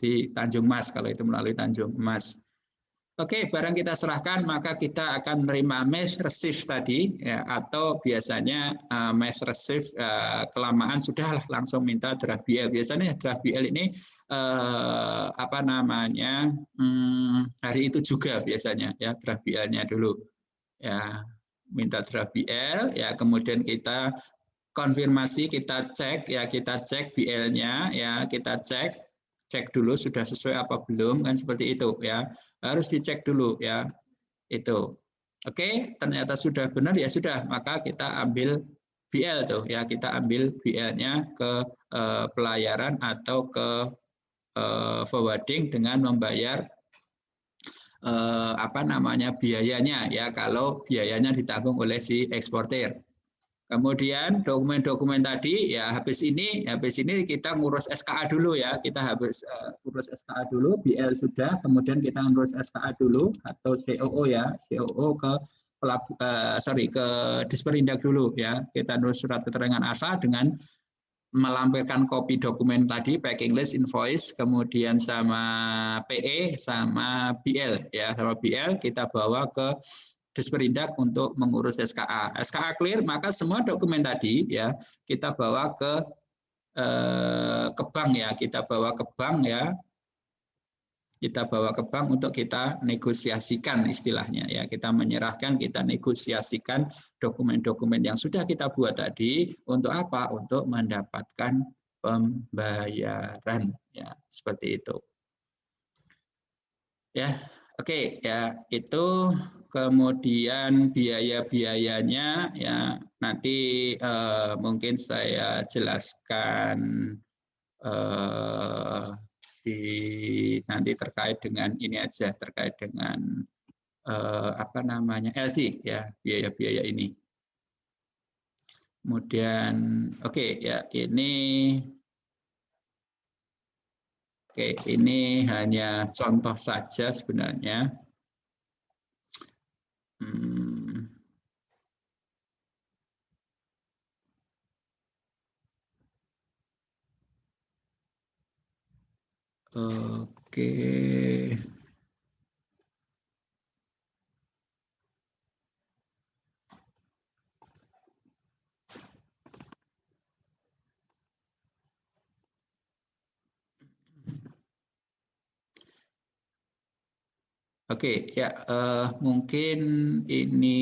di Tanjung Mas kalau itu melalui Tanjung Mas. Oke, barang kita serahkan maka kita akan menerima mesh receive tadi ya, atau biasanya mesh receive kelamaan sudahlah langsung minta draft BL. Biasanya draft BL ini hari itu juga biasanya ya, draft BL-nya dulu ya, minta draft BL ya, kemudian kita konfirmasi, kita cek BL-nya ya, kita cek dulu sudah sesuai apa belum kan, seperti itu ya, harus dicek dulu ya itu. Oke, ternyata sudah benar ya sudah, maka kita ambil BL tuh ya, kita ambil BL-nya ke pelayaran atau ke forwarding dengan membayar biayanya ya, kalau biayanya ditanggung oleh si eksportir. Kemudian dokumen-dokumen tadi ya, habis ini kita ngurus SKA dulu ya, kita habis urus SKA dulu, BL sudah, kemudian kita ngurus SKA dulu atau COO ya, COO ke ke Disperindak dulu ya, kita ngurus surat keterangan asal dengan melampirkan kopi dokumen tadi, packing list, invoice, kemudian sama PE, sama BL. Ya, sama BL kita bawa ke Disperindak untuk mengurus SKA. SKA clear, maka semua dokumen tadi ya kita bawa ke bank ya, kita bawa ke bank ya, kita bawa ke bank untuk kita negosiasikan istilahnya ya, kita menyerahkan, kita negosiasikan dokumen-dokumen yang sudah kita buat tadi untuk apa? Untuk mendapatkan pembayaran ya, seperti itu. Ya, oke ya, itu kemudian biaya-biayanya ya nanti mungkin saya jelaskan nanti terkait dengan ini aja, terkait dengan apa namanya LC ya, biaya-biaya ini. Kemudian ya ini hanya contoh saja sebenarnya. Oke. Oke, ya mungkin ini